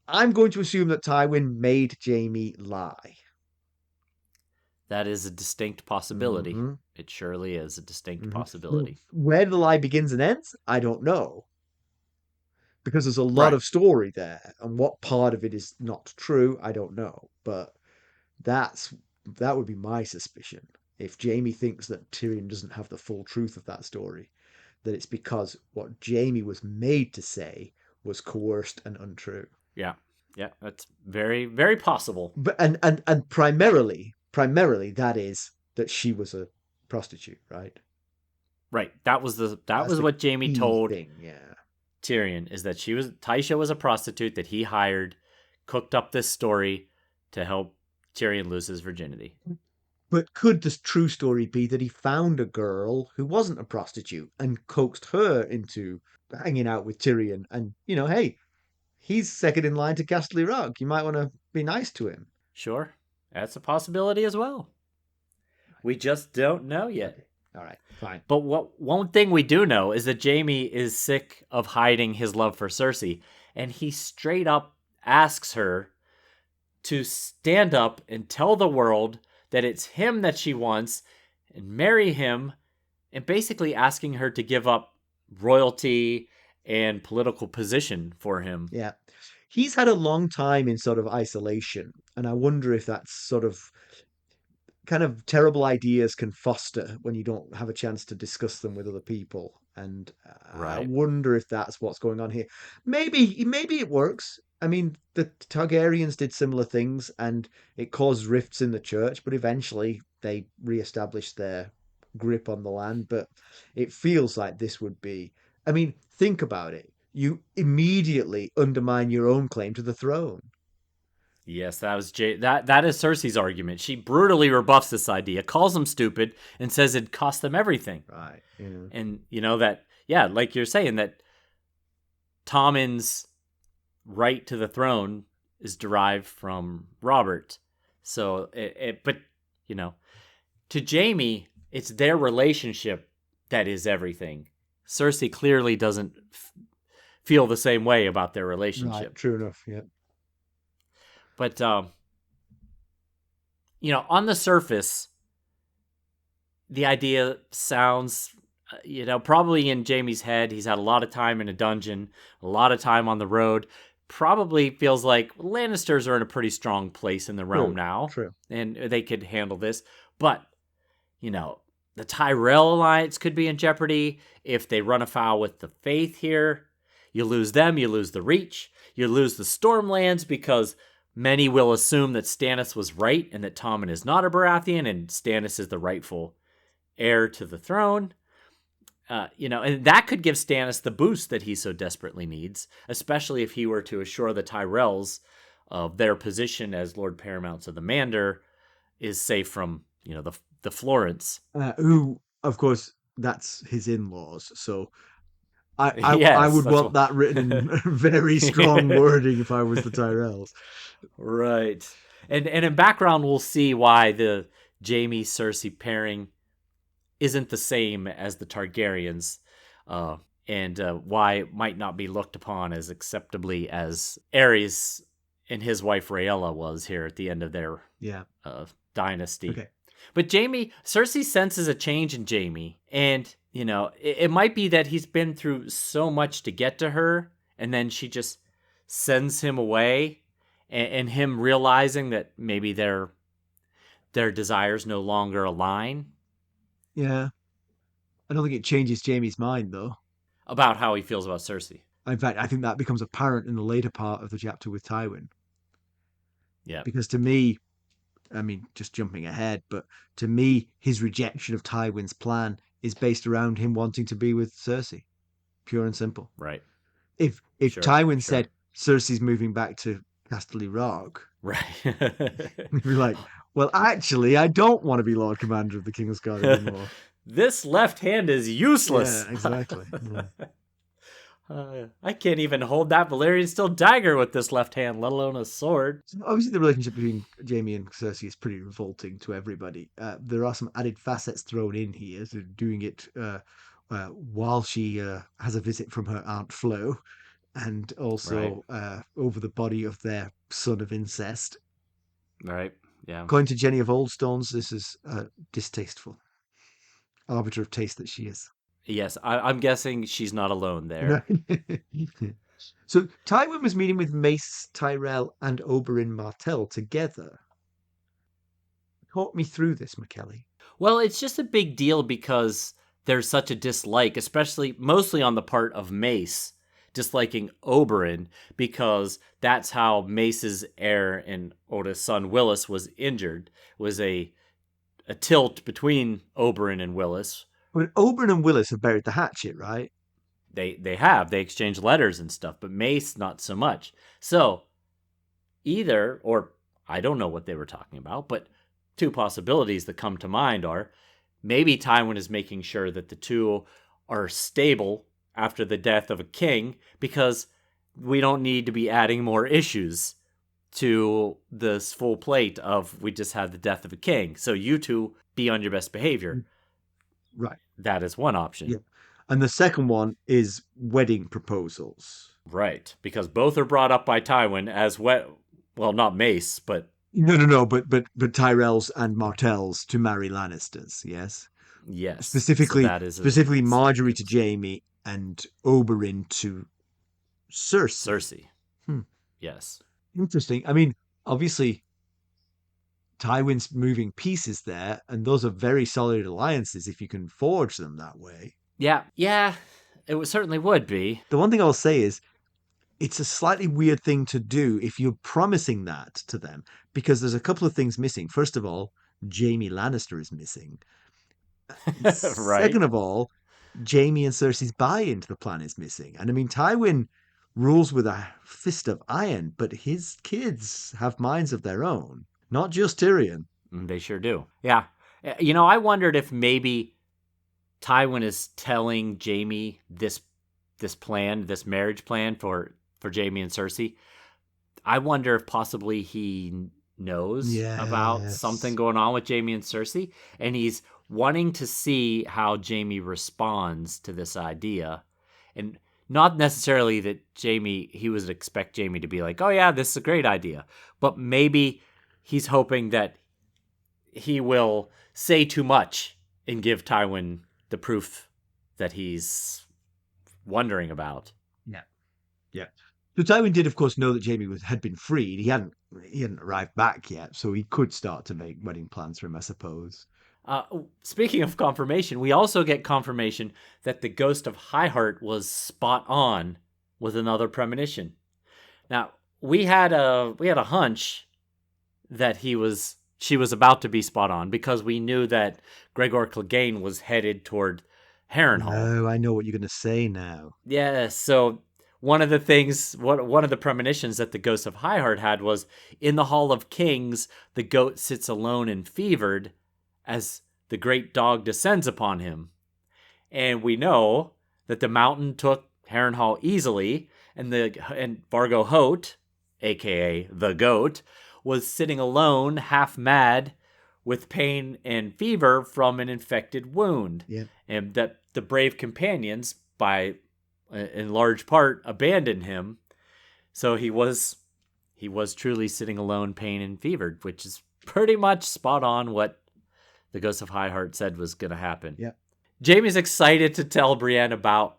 I'm going to assume that Tywin made Jamie lie. That is a distinct possibility. Mm-hmm. It surely is a distinct Mm-hmm. possibility. Where the lie begins and ends, I don't know. Because there's a lot Right. of story there, and what part of it is not true, I don't know. But that's that would be my suspicion. If Jamie thinks that Tyrion doesn't have the full truth of that story, that it's because what Jamie was made to say was coerced and untrue. Yeah. Yeah. That's very, very possible. But and primarily that is that she was a prostitute, right? Right. That was That's the what Jaime key told thing, yeah. Tyrion, is that Tysha was a prostitute that he hired, cooked up this story to help Tyrion lose his virginity. But could the true story be that he found a girl who wasn't a prostitute and coaxed her into hanging out with Tyrion? And, hey, he's second in line to Casterly Rock. You might want to be nice to him. Sure. That's a possibility as well. We just don't know yet. Okay. All right, fine. But one thing we do know is that Jaime is sick of hiding his love for Cersei, and he straight up asks her to stand up and tell the world that it's him that she wants and marry him, and basically asking her to give up royalty and political position for him. Yeah. He's had a long time in sort of isolation, and I wonder if that's sort of kind of terrible ideas can foster when you don't have a chance to discuss them with other people. And I Right. wonder if that's what's going on here. Maybe it works. I mean, the Targaryens did similar things, and it caused rifts in the church, but eventually they reestablished their grip on the land. But it feels like this would be. I mean, think about it. You immediately undermine your own claim to the throne. Yes, that was that is Cersei's argument. She brutally rebuffs this idea, calls them stupid, and says it cost them everything. Right. Yeah. And that, yeah, like you're saying, that Tommen's right to the throne is derived from Robert. So but to Jaime, it's their relationship that is everything. Cersei clearly doesn't feel the same way about their relationship. Right. True enough. Yeah. But on the surface, the idea sounds, probably in Jaime's head, he's had a lot of time in a dungeon, a lot of time on the road. Probably feels like Lannisters are in a pretty strong place in the realm now. True. And they could handle this. But, the Tyrell alliance could be in jeopardy if they run afoul with the Faith here. You lose them, you lose the Reach, you lose the Stormlands, because many will assume that Stannis was right and that Tommen is not a Baratheon and Stannis is the rightful heir to the throne. And that could give Stannis the boost that he so desperately needs, especially if he were to assure the Tyrells of their position as Lord Paramount of the Mander is safe from, the Florents. Who, of course, that's his in-laws. So I Yes, would that's want what. that written in very strong wording if I was the Tyrells. Right. And in background we'll see why the Jaime Cersei pairing isn't the same as the Targaryens, uh, and why it might not be looked upon as acceptably as Aerys and his wife Rhaella was here at the end of their Yeah. dynasty. Okay. But Cersei senses a change in Jaime, and it might be that he's been through so much to get to her, and then she just sends him away, and him realizing that maybe their desires no longer align. Yeah. I don't think it changes Jamie's mind, though. About how he feels about Cersei. In fact, I think that becomes apparent in the later part of the chapter with Tywin. Yeah. Because to me, I mean, just jumping ahead, but to me, his rejection of Tywin's plan is based around him wanting to be with Cersei. Pure and simple. Right. If Sure. Tywin Sure. said Cersei's moving back to Casterly Rock, Right. he'd be like, well, actually, I don't want to be Lord Commander of the Kingsguard anymore. This left hand is useless. Yeah, exactly. Yeah. I can't even hold that Valyrian steel dagger with this left hand, let alone a sword. So obviously, the relationship between Jaime and Cersei is pretty revolting to everybody. There are some added facets thrown in here, so doing it while she has a visit from her Aunt Flo, and Right. also over the body of their son of incest. Right. Yeah. According to Jenny of Oldstones, this is distasteful. Arbiter of taste that she is. Yes, I'm guessing she's not alone there. So Tywin was meeting with Mace Tyrell and Oberyn Martell together. Talk me through this, Mackelly. Well, it's just a big deal because there's such a dislike, especially mostly on the part of Mace, disliking Oberyn, because that's how Mace's heir and oldest son Willis was injured. Was a tilt between Oberyn and Willis. But Oberyn and Willis have buried the hatchet, right? They exchanged letters and stuff, but Mace not so much. So either, or I don't know what they were talking about, but two possibilities that come to mind are maybe Tywin is making sure that the two are stable after the death of a king, because we don't need to be adding more issues to this full plate of we just had the death of a king. So you two be on your best behavior. Right. That is one option. Yeah. And the second one is wedding proposals. Right. Because both are brought up by Tywin as well, not Mace, but No. But Tyrells and Martells to marry Lannisters. Yes. yes. Specifically, So that is specifically Marjorie to Jaime and Oberyn to Cersei. Yes. Interesting. I mean, obviously, Tywin's moving pieces there, and those are very solid alliances if you can forge them that way. Yeah, certainly would be. The one thing I'll say is, it's a slightly weird thing to do if you're promising that to them, because there's a couple of things missing. First of all, Jaime Lannister is missing. Right. Second of all, Jaime and Cersei's buy-in to the plan is missing. And I mean, Tywin rules with a fist of iron, but his kids have minds of their own. Not just Tyrion. They sure do. Yeah. I wondered if maybe Tywin is telling Jaime this plan, this marriage plan for Jaime and Cersei. I wonder if possibly he knows about something going on with Jaime and Cersei, and he's wanting to see how Jaime responds to this idea. And not necessarily that he would expect Jaime to be like, oh yeah, this is a great idea. But maybe he's hoping that he will say too much and give Tywin the proof that he's wondering about. Yeah. So Tywin did, of course, know that Jaime had been freed. He hadn't arrived back yet, so he could start to make wedding plans for him, I suppose. Speaking of confirmation, we also get confirmation that the ghost of Highheart was spot on with another premonition. Now, we had a hunch that she was about to be spot on because we knew that Gregor Clegane was headed toward Harrenhal. Oh, I know what you're going to say now. Yeah, so one of the premonitions that the ghost of Highheart had was in the Hall of Kings, the goat sits alone and fevered as the great dog descends upon him. And we know that the Mountain took Harrenhal easily, and Vargo Hoat, aka the Goat, was sitting alone, half mad, with pain and fever from an infected wound, and that the brave companions, in large part, abandoned him. So he was truly sitting alone, pain and fevered, which is pretty much spot on what the Ghost of High Heart said was going to happen. Yeah. Jaime's excited to tell Brienne about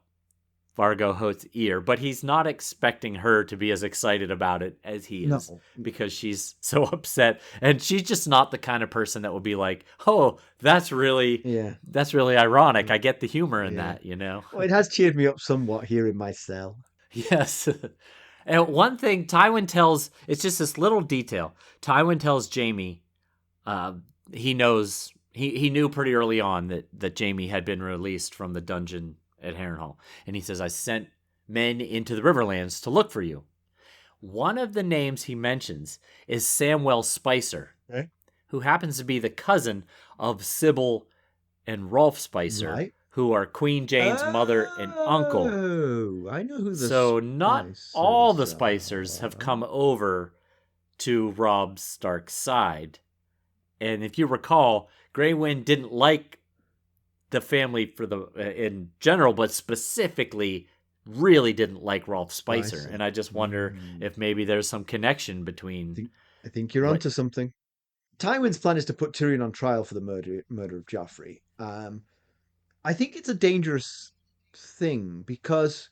Vargo Hoat's ear, but he's not expecting her to be as excited about it as he is, because she's so upset, and she's just not the kind of person that will be like, "Oh, that's really ironic. I get the humor in that, you know." Well, it has cheered me up somewhat here in my cell. Yes. And one thing Tywin tells, it's just this little detail. Tywin tells Jaime, he knows, he knew pretty early on that Jaime had been released from the dungeon at Harrenhal. And he says, I sent men into the Riverlands to look for you. One of the names he mentions is Samwell Spicer, who happens to be the cousin of Sybil and Rolf Spicer, who are Queen Jane's mother and uncle. Oh, I know who the So not all the Spicers have come over to Robb Stark's side. And if you recall, Grey Wind didn't like the family in general, but specifically really didn't like Rolf Spicer. And I just wonder if maybe there's some connection between... I think you're onto something. Tywin's plan is to put Tyrion on trial for the murder of Joffrey. I think it's a dangerous thing because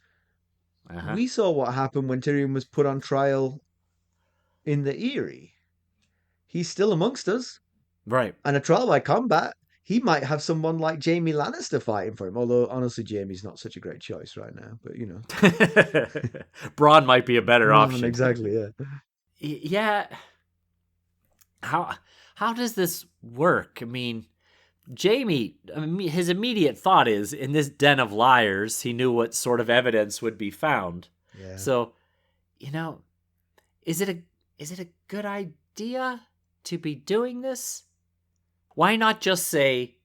we saw what happened when Tyrion was put on trial in the Eyrie. He's still amongst us. Right. And a trial by combat, he might have someone like Jaime Lannister fighting for him. Although, honestly, Jaime's not such a great choice right now. But, you know. Bronn might be a better option. Exactly, yeah. Yeah. How does this work? I mean, Jaime, his immediate thought is, in this den of liars, he knew what sort of evidence would be found. Yeah. So, you know, is it a good idea to be doing this? Why not just say,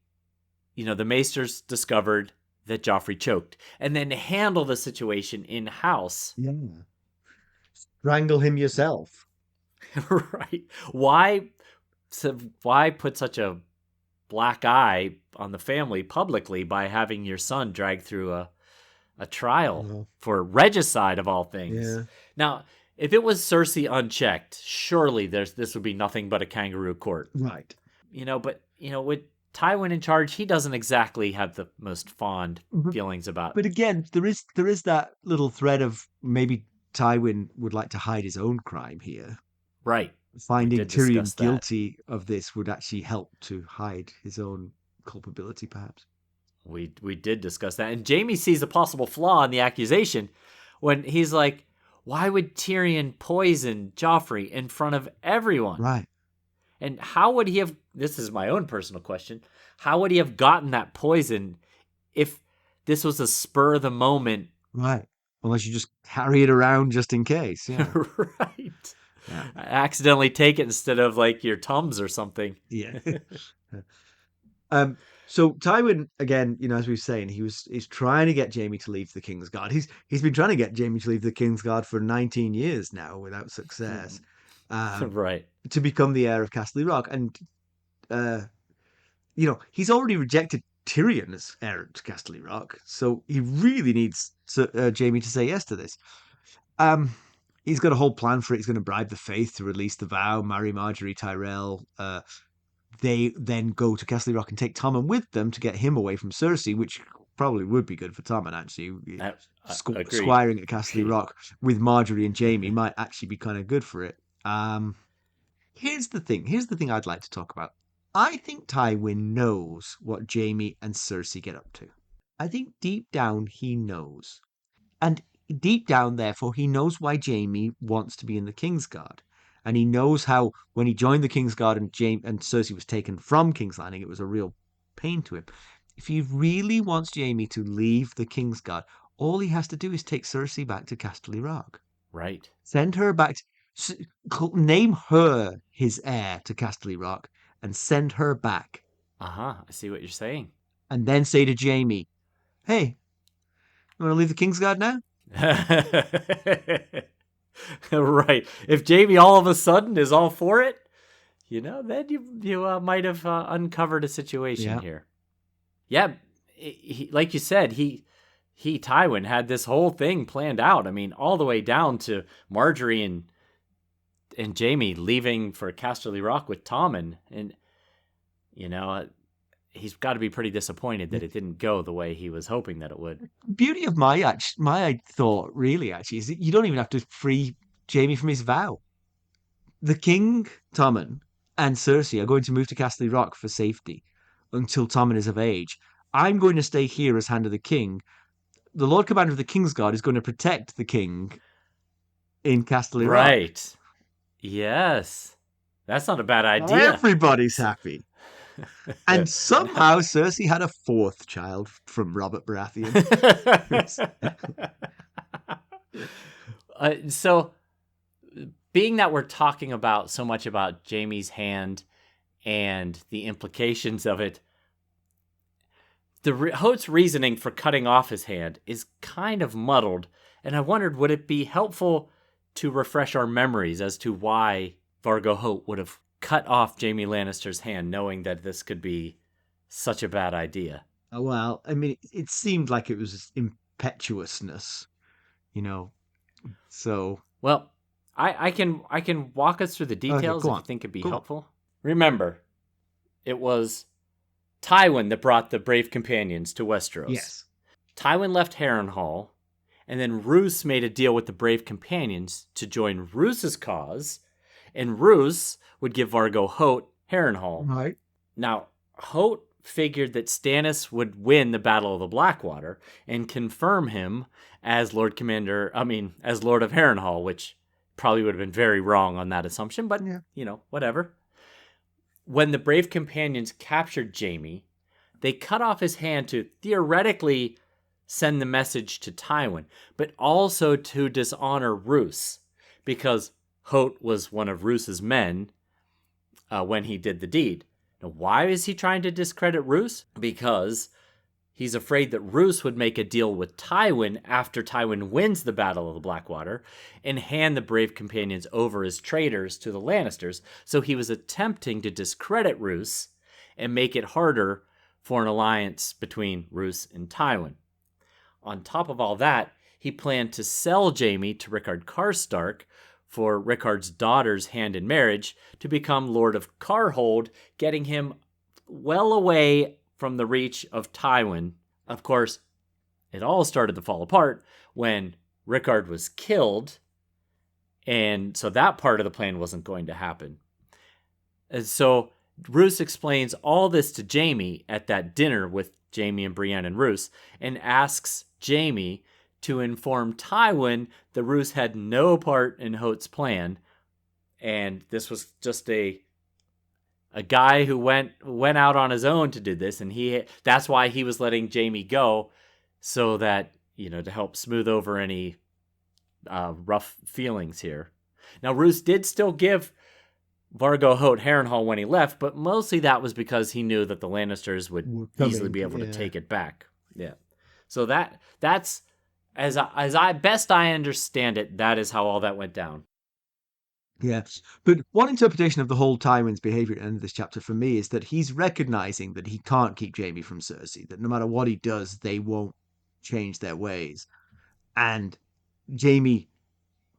you know, the Maesters discovered that Joffrey choked, and then handle the situation in-house? Yeah. Strangle him yourself. Right. Why put such a black eye on the family publicly by having your son dragged through a trial for regicide of all things? Yeah. Now, if it was Cersei unchecked, surely this would be nothing but a kangaroo court. Right. You know, but, you know, with Tywin in charge, he doesn't exactly have the most fond feelings about. But again, there is that little thread of maybe Tywin would like to hide his own crime here. Right. Finding Tyrion guilty of this would actually help to hide his own culpability, perhaps. We did discuss that. And Jaime sees a possible flaw in the accusation when he's like, why would Tyrion poison Joffrey in front of everyone? Right. And how would he have, this is my own personal question, how would he have gotten that poison if this was a spur of the moment? Right. Unless you just carry it around just in case. Yeah. Right. Yeah. Accidentally take it instead of like your Tums or something. Yeah. So Tywin, again, you know, as we were saying, he's trying to get Jaime to leave the Kingsguard. He's been trying to get Jaime to leave the Kingsguard for 19 years now without success. Right. To become the heir of Castle Rock. And you know, he's already rejected Tyrion as heir to Castle Rock, so he really needs Jaime to say yes to this. He's got a whole plan for it. He's going to bribe the Faith to release the vow, marry Margaery Tyrell. They then go to Castle Rock and take Tommen with them to get him away from Cersei, which probably would be good for Tommen, actually. Squiring at Castle Rock with Margaery and Jaime might actually be kind of good for it. Here's the thing I'd like to talk about. I think Tywin knows what Jaime and Cersei get up to. I think deep down he knows. And deep down, therefore, he knows why Jaime wants to be in the Kingsguard. And he knows how, when he joined the Kingsguard and Cersei was taken from King's Landing, it was a real pain to him. If he really wants Jaime to leave the Kingsguard, all he has to do is take Cersei back to Castle Rock. Right. Send her back. Name her his heir to Castle Rock and send her back. I see what you're saying. And then say to Jaime, hey, You want to leave the Kingsguard now? Right. If Jaime all of a sudden is all for it, then you might have uncovered a situation here. Yeah, like you said, Tywin had this whole thing planned out. I mean, all the way down to Marjorie and Jaime leaving for Casterly Rock with Tommen, and he's got to be pretty disappointed that it didn't go the way he was hoping that it would. Beauty of my thought, really, actually, is that you don't even have to free Jaime from his vow. The King, Tommen, and Cersei are going to move to Casterly Rock for safety until Tommen is of age. I'm going to stay here as Hand of the King. The Lord Commander of the Kingsguard is going to protect the King in Casterly Rock. Right. Yes. That's not a bad idea. Everybody's happy. And somehow Cersei had a fourth child from Robert Baratheon. So, being that we're talking about so much about Jaime's hand and the implications of it, Hoat's reasoning for cutting off his hand is kind of muddled, and I wondered, would it be helpful to refresh our memories as to why Vargo Hoat would have cut off Jaime Lannister's hand, knowing that this could be such a bad idea? Well, I mean, it seemed like it was impetuousness, so... Well, I can walk us through the details if you think it'd be helpful. Remember, it was Tywin that brought the brave companions to Westeros. Yes. Tywin left Harrenhal, and then Roose made a deal with the brave companions to join Roose's cause, and Roose would give Vargo Hoat Harrenhal. Right. Now, Hoat figured that Stannis would win the Battle of the Blackwater and confirm him as Lord of Harrenhal, which probably would have been very wrong on that assumption, but, whatever. When the brave companions captured Jaime, they cut off his hand to theoretically send the message to Tywin, but also to dishonor Roose, because Hoat was one of Roose's men when he did the deed. Now, why is he trying to discredit Roose? Because he's afraid that Roose would make a deal with Tywin after Tywin wins the Battle of the Blackwater and hand the brave companions over as traitors to the Lannisters. So he was attempting to discredit Roose and make it harder for an alliance between Roose and Tywin. On top of all that, he planned to sell Jaime to Rickard Karstark for Rickard's daughter's hand in marriage to become Lord of Karhold, getting him well away from the reach of Tywin. Of course, it all started to fall apart when Rickard was killed, and so that part of the plan wasn't going to happen. And so Roose explains all this to Jaime at that dinner with Jaime and Brienne and Roose, and asks Jaime to inform Tywin that Roose had no part in Hoat's plan, and this was just a guy who went out on his own to do this, and that's why he was letting Jaime go, so that, to help smooth over any rough feelings here. Now, Roose did still give Vargo Hoat Harrenhal when he left, but mostly that was because he knew that the Lannisters would easily be able to take it back. Yeah. So that's as I best I understand it, that is how all that went down. Yes, but one interpretation of the whole Tywin's behavior at the end of this chapter for me is that he's recognizing that he can't keep Jaime from Cersei, that no matter what he does, they won't change their ways. And Jaime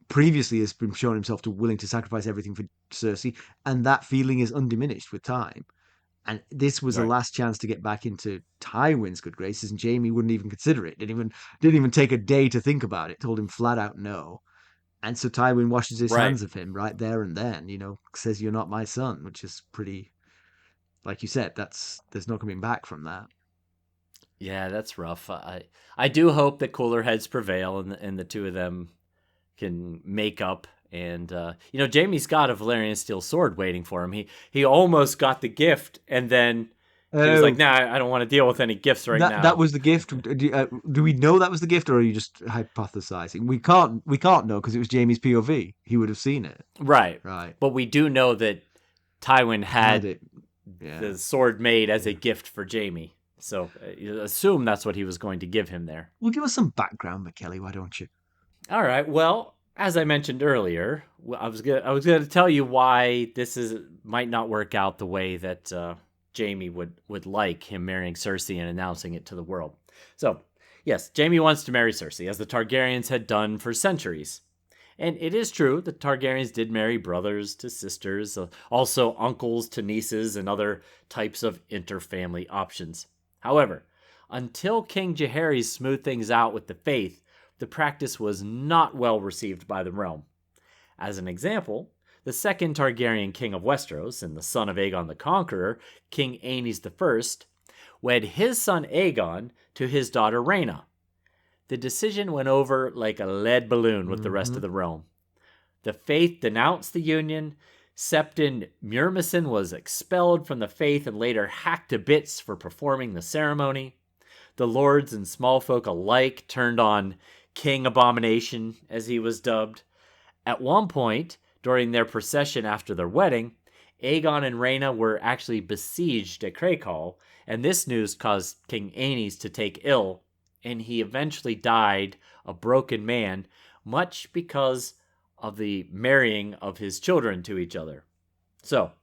previously has been shown himself to willing to sacrifice everything for Cersei, and that feeling is undiminished with time. And this was the last chance to get back into Tywin's good graces, and Jaime wouldn't even consider it. Didn't even take a day to think about it. Told him flat out no. And so Tywin washes his hands of him right there and then. Says you're not my son, which is pretty. Like you said, there's no coming back from that. Yeah, that's rough. I do hope that cooler heads prevail and the two of them can make up. And, Jaime's got a Valyrian steel sword waiting for him. He almost got the gift, and then he was like, nah, I don't want to deal with any gifts now. That was the gift. Do we know that was the gift, or are you just hypothesizing? We can't know because it was Jaime's POV. He would have seen it. Right. But we do know that Tywin had it. Yeah. the sword made as a gift for Jaime. So you assume that's what he was going to give him there. Well, give us some background, Mackelly, why don't you? All right. Well, as I mentioned earlier, I was gonna tell you why might not work out the way that Jaime would like him marrying Cersei and announcing it to the world. So, yes, Jaime wants to marry Cersei, as the Targaryens had done for centuries. And it is true that Targaryens did marry brothers to sisters, also uncles to nieces, and other types of interfamily options. However, until King Jaehaerys smoothed things out with the Faith, the practice was not well received by the realm. As an example, the second Targaryen king of Westeros and the son of Aegon the Conqueror, King Aenys I, wed his son Aegon to his daughter Rhaena. The decision went over like a lead balloon with the rest of the realm. The Faith denounced the union. Septon Murmison was expelled from the Faith and later hacked to bits for performing the ceremony. The lords and small folk alike turned on King Abomination, as he was dubbed. At one point, during their procession after their wedding, Aegon and Rhaena were actually besieged at Crakehall, and this news caused King Aenys to take ill, and he eventually died a broken man, much because of the marrying of his children to each other. So,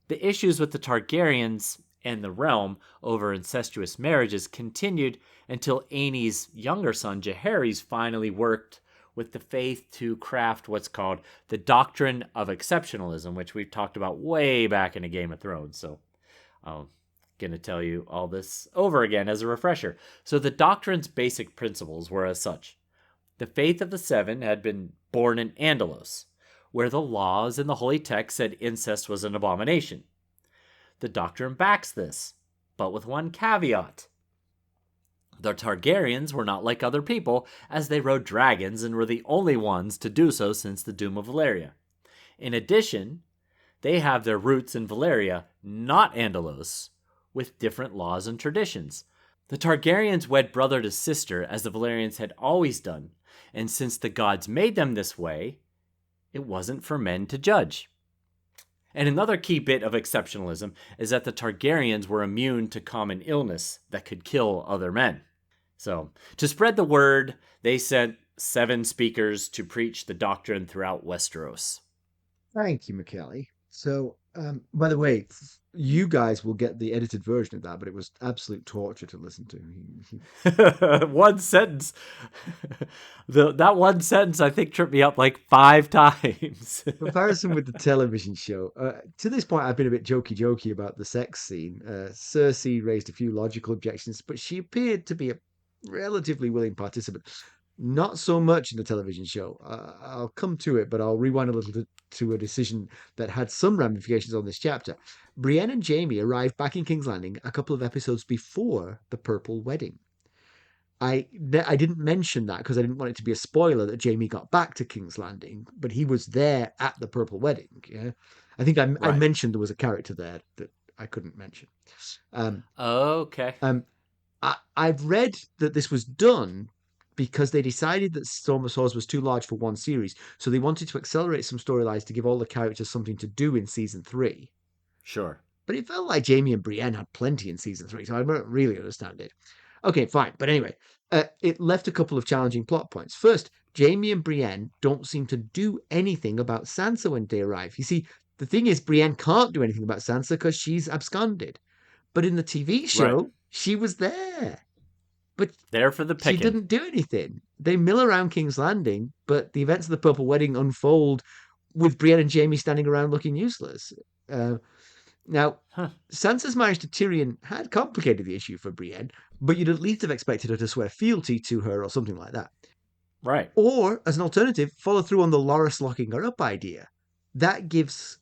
the issues with the Targaryens and the realm over incestuous marriages continued until Aenys' younger son, Jaehaerys, finally worked with the Faith to craft what's called the doctrine of exceptionalism, which we've talked about way back in a Game of Thrones. So I'm going to tell you all this over again as a refresher. So the doctrine's basic principles were as such. The Faith of the Seven had been born in Andalos, where the laws in the holy text said incest was an abomination. The doctrine backs this, but with one caveat. The Targaryens were not like other people, as they rode dragons and were the only ones to do so since the Doom of Valyria. In addition, they have their roots in Valyria, not Andalos, with different laws and traditions. The Targaryens wed brother to sister, as the Valyrians had always done, and since the gods made them this way, it wasn't for men to judge. And another key bit of exceptionalism is that the Targaryens were immune to common illness that could kill other men. So, to spread the word, they sent 7 speakers to preach the doctrine throughout Westeros. Thank you, Mackelly. So, by the way, you guys will get the edited version of that, but it was absolute torture to listen to. One sentence. That one sentence, I think, tripped me up like 5 times. Comparison with the television show. To this point, I've been a bit jokey about the sex scene. Cersei raised a few logical objections, but she appeared to be a relatively willing participant. Not so much in the television show. I'll come to it, but I'll rewind a little to a decision that had some ramifications on this chapter. Brienne and Jaime arrived back in King's Landing a couple of episodes before the Purple Wedding. I didn't mention that because I didn't want it to be a spoiler that Jaime got back to King's Landing, but he was there at the Purple Wedding. Yeah, I think I mentioned there was a character there that I couldn't mention. Okay. I've read that this was done because they decided that Storm of Swords was too large for one series, so they wanted to accelerate some storylines to give all the characters something to do in season 3. Sure. But it felt like Jaime and Brienne had plenty in season 3, so I don't really understand it. Okay, fine. But anyway, it left a couple of challenging plot points. First, Jaime and Brienne don't seem to do anything about Sansa when they arrive. You see, the thing is, Brienne can't do anything about Sansa because she's absconded. But in the TV show, she was there. But there for the picking. She didn't do anything. They mill around King's Landing, but the events of the Purple Wedding unfold with Brienne and Jaime standing around looking useless. Sansa's marriage to Tyrion had complicated the issue for Brienne, but you'd at least have expected her to swear fealty to her or something like that. Right. Or, as an alternative, follow through on the Loras locking her up idea. That gives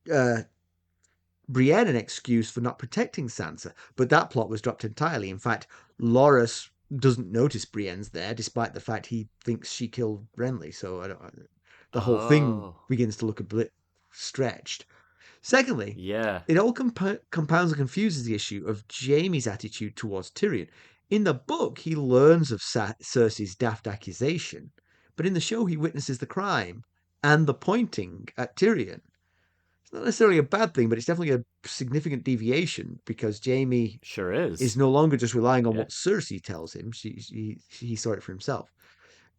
Brienne an excuse for not protecting Sansa, but that plot was dropped entirely. In fact, Loras doesn't notice Brienne's there, despite the fact he thinks she killed Renly. So the whole thing begins to look a bit stretched. Secondly, it all compounds and confuses the issue of Jaime's attitude towards Tyrion. In the book, he learns of Cersei's daft accusation, but in the show, he witnesses the crime and the pointing at Tyrion. It's not necessarily a bad thing, but it's definitely a significant deviation because Jaime Sure is is. no longer just relying on Yeah. what Cersei tells him. He saw it for himself.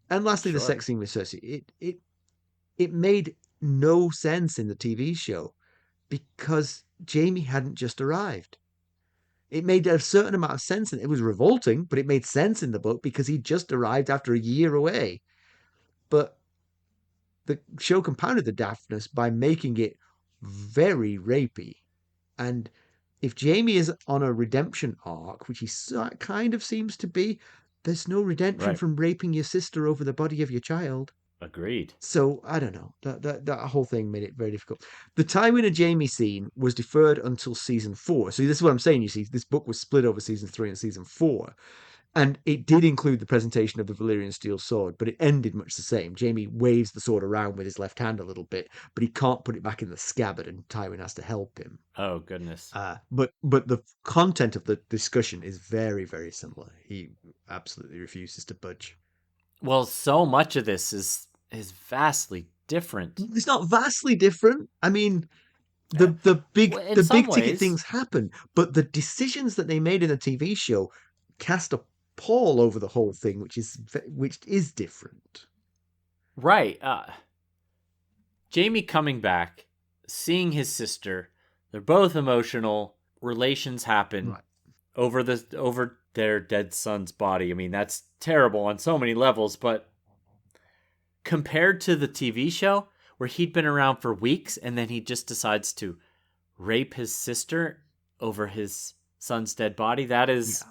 And lastly, the Sure. sex scene with Cersei. It made no sense in the TV show because Jaime hadn't just arrived. It made a certain amount of sense, and it was revolting, but it made sense in the book because he just arrived after a year away. But the show compounded the daftness by making it very rapey. And if Jaime is on a redemption arc, which he kind of seems to be, there's no redemption Right. from raping your sister over the body of your child. Agreed. So I don't know. That whole thing made it very difficult. The Tywin and Jaime scene was deferred until season 4. So this is what I'm saying. You see, this book was split over season 3 and season 4, and it did include the presentation of the Valyrian steel sword, but it ended much the same. Jaime waves the sword around with his left hand a little bit, but he can't put it back in the scabbard, and Tywin has to help him. Oh, goodness. But the content of the discussion is very, very similar. He absolutely refuses to budge. Well, so much of this is vastly different. It's not vastly different. I mean, Uh, in the some big ticket ways, things happen, but the decisions that they made in the TV show cast a pall over the whole thing, which is different. right. Jaime coming back, seeing his sister, they're both emotional. Relations happen Right. over their dead son's body. I mean, that's terrible on so many levels, but compared to the TV show where he'd been around for weeks and then he just decides to rape his sister over his son's dead body, that is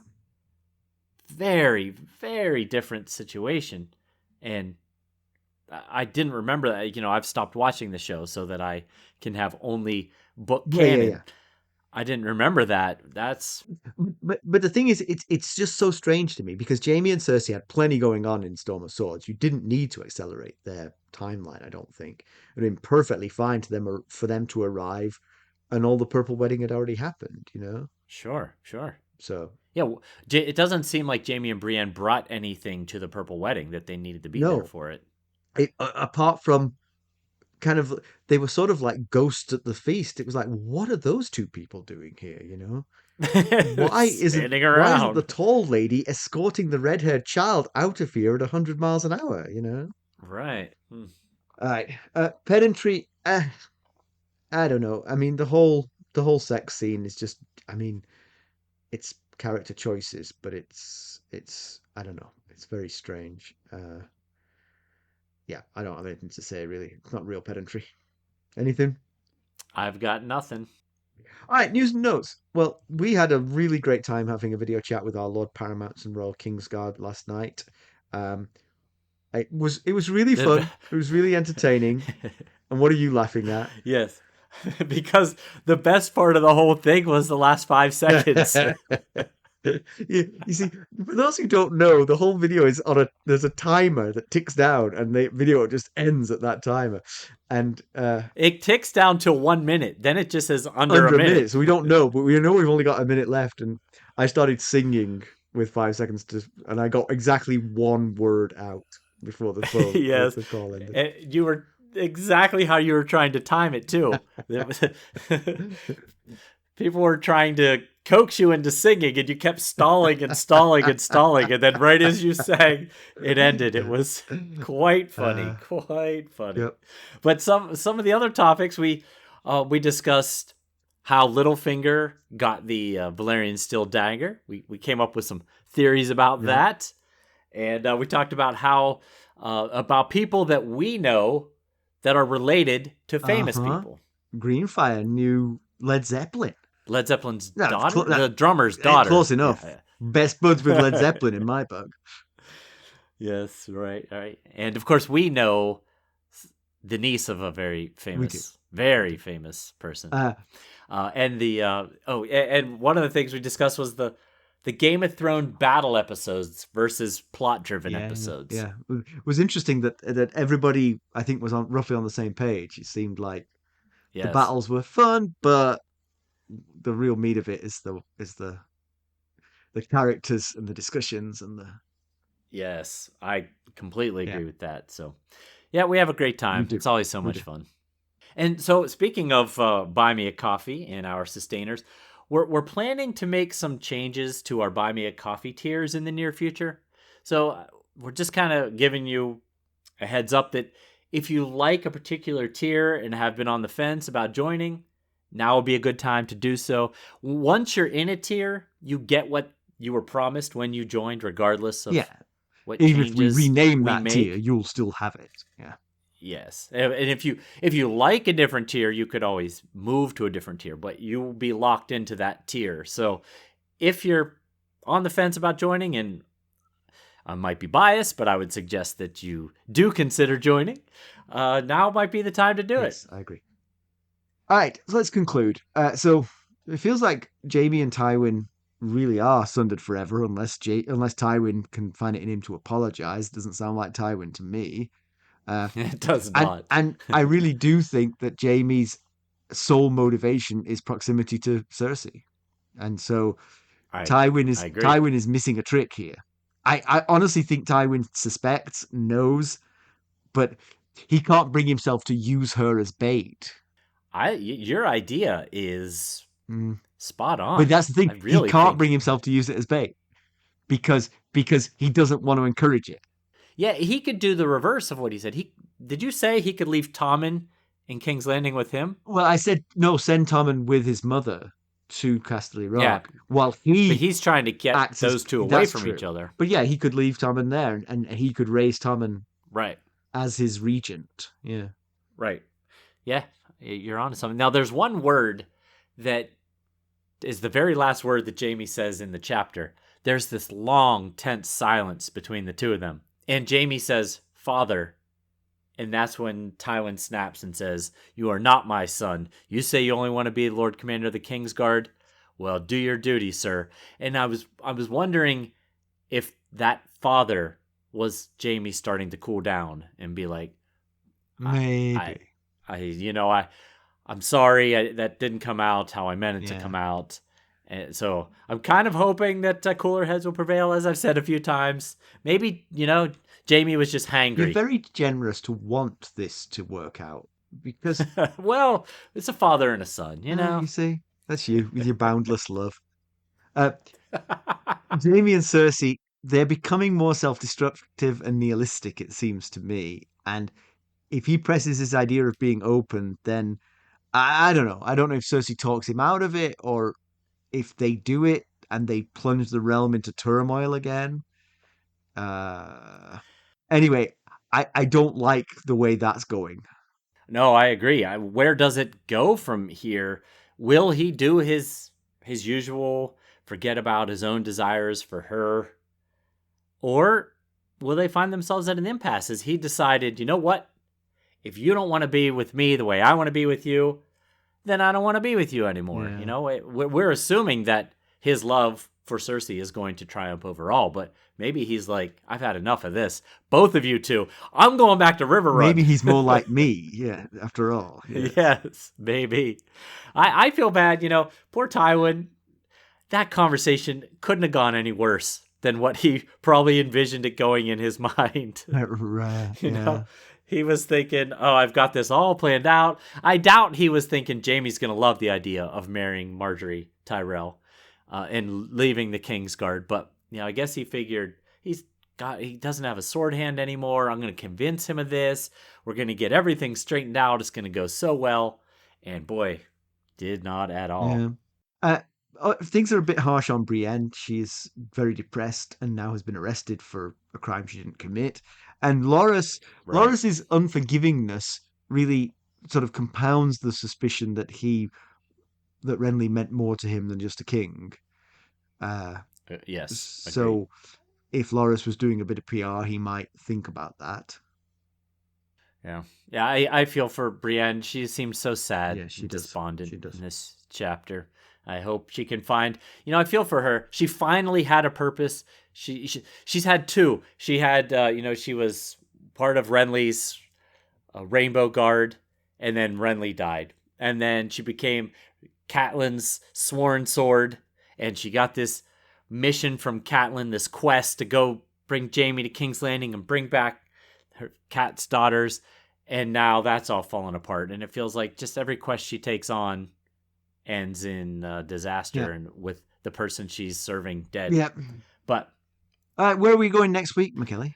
very, very different situation. And I didn't remember that. I've stopped watching the show so that I can have only book canon. Yeah. I didn't remember that. That's But the thing is, it's just so strange to me because Jaime and Cersei had plenty going on in Storm of Swords. You didn't need to accelerate their timeline, I don't think. It would have been perfectly fine for them to arrive, and all the Purple Wedding had already happened. sure. So Yeah, it doesn't seem like Jaime and Brienne brought anything to the Purple Wedding that they needed to be there no, for it. apart from kind of they were sort of like ghosts at the feast. It was like, what are those two people doing here? Standing Why isn't the around. tall lady escorting the red-haired child out of here at 100 miles an hour? Right. All right, pedantry. I don't know. I mean, the whole sex scene is just. I mean, it's character choices, but it's. I don't know. It's very strange. Yeah, I don't have anything to say really. It's not real pedantry. Anything? I've got nothing. All right, news and notes. Well, we had a really great time having a video chat with our Lord Paramounts and Royal Kingsguard last night. Um, it was really fun. It was really entertaining. And what are you laughing at? Yes. Because the best part of the whole thing was the last 5 seconds. You see, for those who don't know, the whole video is there's a timer that ticks down, and the video just ends at that timer. And It ticks down to 1 minute. Then it just says under under a a minute, minute. so we don't know, but we know we've only got a minute left. And I started singing with 5 seconds and I got exactly one word out before the phone. Yes. The call ended. You were exactly how you were trying to time it, too. People were trying to coax you into singing, and you kept stalling and stalling and stalling. And then right as you sang, it ended. It was quite funny. Quite funny. Yep. But some of the other topics we discussed how Littlefinger got the Valyrian steel dagger. We came up with some theories about that. And we talked about how about people that we know that are related to famous people. Greenfire knew Led Zeppelin. Led Zeppelin's No, daughter? The drummer's daughter. Close enough. Yeah. Best buds with Led Zeppelin in my book. Yes, right. And of course, we know the niece of a very famous person. And and one of the things we discussed was the Game of Thrones battle episodes versus plot-driven episodes. Yeah, it was interesting that everybody, I think, was roughly on the same page. It seemed like the battles were fun, but the real meat of it is the characters and the discussions and the. Yes, I completely agree with that. So, yeah, we have a great time. It's always so much fun. And so, speaking of Buy Me a Coffee and our sustainers, we're planning to make some changes to our Buy Me a Coffee tiers in the near future. So, we're just kind of giving you a heads up that if you like a particular tier and have been on the fence about joining, now will be a good time to do so. Once you're in a tier, you get what you were promised when you joined, regardless of what Even if we changes rename we that make. tier, you'll still have it. Yeah. Yes, and if you like a different tier, you could always move to a different tier, but you will be locked into that tier. So if you're on the fence about joining, and I might be biased, but I would suggest that you do consider joining, now might be the time to do it. Yes, I agree. All right, so let's conclude. So it feels like Jaime and Tywin really are sundered forever, unless Tywin can find it in him to apologize. Doesn't sound like Tywin to me. It does And not. and I really do think that Jaime's sole motivation is proximity to Cersei, and so I agree. Tywin is missing a trick here. I honestly think Tywin suspects, knows, but he can't bring himself to use her as bait. Your idea is Mm. spot But on. that's the thing. I He really can't bring think. himself to use it as bait because he doesn't want to encourage it. Yeah, he could do the reverse of what he said. Did you say he could leave Tommen in King's Landing with him? Well, I said no. Send Tommen with his mother to Casterly Yeah, Rock, while but he he's trying to get acts as those two away that's from each true. other. But yeah, he could leave Tommen there, and he could raise Tommen Right. as his regent. Yeah. Right. Yeah, you're onto something. Now, there's one word that is the very last word that Jaime says in the chapter. There's this long, tense silence between the two of them. And Jaime says, "Father." And that's when Tywin snaps and says, "You are not my son. You say you only want to be Lord Commander of the Kingsguard. Well, do your duty, sir." And I was wondering if that father was Jaime starting to cool down and be like, I, Maybe. I'm sorry that didn't come out how I meant it to come out. And so I'm kind of hoping that cooler heads will prevail, as I've said a few times. Maybe, Jaime was just You're hangry. very generous to want this to work out because, Well, it's a father and a son, you see, that's you with your boundless love. Uh, Jaime and Cersei, they're becoming more self-destructive and nihilistic, it seems to me. And if he presses his idea of being open, then I don't know. I don't know if Cersei talks him out of it or if they do it and they plunge the realm into turmoil again. Uh, anyway, I don't like the way that's going. No, I agree. Where does it go from here? Will he do his usual forget about his own desires for her? Or will they find themselves at an impasse as he decided, you know what? If you don't want to be with me the way I want to be with you, then I don't want to be with you anymore. Yeah. We're assuming that his love for Cersei is going to triumph over all, but maybe he's like, I've had enough of this. Both of you two, I'm going back to Riverrun. Maybe he's more like me, yeah, after all. Yes, Yes, maybe. I feel bad, poor Tywin. That conversation couldn't have gone any worse than what he probably envisioned it going in his mind. right, you yeah. know, he was thinking, oh, I've got this all planned out. I doubt he was thinking Jaime's going to love the idea of marrying Marjorie Tyrell and leaving the Kingsguard. But, I guess he figured he doesn't have a sword hand anymore. I'm going to convince him of this. We're going to get everything straightened out. It's going to go so well. And boy, did not at all. Yeah. Things are a bit harsh on Brienne. She's very depressed and now has been arrested for a crime she didn't commit. And Right. Loras's unforgivingness really sort of compounds the suspicion that Renly meant more to him than just a king. Yes. So if Loras was doing a bit of PR, he might think about that. Yeah. Yeah, I feel for Brienne. She seems so sad Yeah, she and does. despondent She does. in this chapter. I hope she can find, I feel for her. She finally had a purpose. She's had two. She had, she was part of Renly's Rainbow Guard, and then Renly died. And then she became Catelyn's sworn sword, and she got this mission from Catelyn, this quest to go bring Jaime to King's Landing and bring back her Cat's daughters. And now that's all fallen apart. And it feels like just every quest she takes on ends in disaster and with the person she's serving dead. Yeah. But where are we going next week, Mackelly?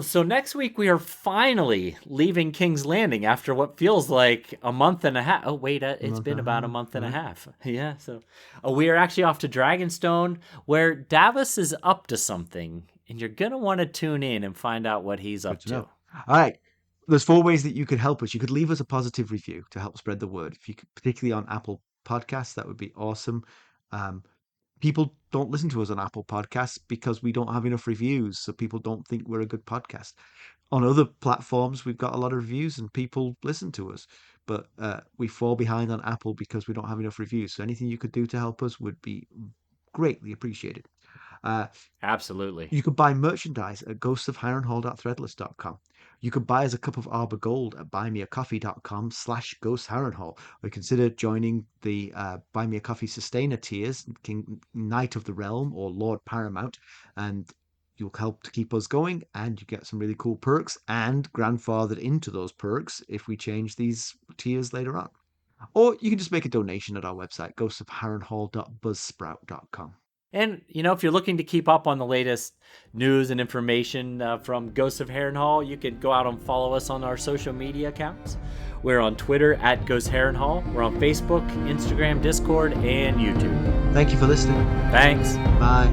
So next week we are finally leaving King's Landing after what feels like a month and a half. Oh wait, it's been about a month and a half. Yeah, so we are actually off to Dragonstone, where Davos is up to something, and you're gonna want to tune in and find out what he's up to. All right. There's 4 ways that you could help us. You could leave us a positive review to help spread the word. If you could, particularly on Apple Podcasts, that would be awesome. People don't listen to us on Apple Podcasts because we don't have enough reviews, so people don't think we're a good podcast. On other platforms, we've got a lot of reviews and people listen to us, but we fall behind on Apple because we don't have enough reviews. So anything you could do to help us would be greatly appreciated. Absolutely. You could buy merchandise at ghostsofharrenhal.threadless.com. You could buy us a cup of Arbor Gold at buymeacoffee.com/ghostsharrenhal, or consider joining the Buy Me a Coffee Sustainer tiers, King Knight of the Realm or Lord Paramount, and you'll help to keep us going, and you get some really cool perks and grandfathered into those perks if we change these tiers later on. Or you can just make a donation at our website, ghostsofharrenhal.buzzsprout.com. And, if you're looking to keep up on the latest news and information from Ghosts of Harrenhal, you can go out and follow us on our social media accounts. We're on Twitter at Ghost Harrenhal. We're on Facebook, Instagram, Discord, and YouTube. Thank you for listening. Thanks. Bye.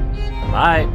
Bye.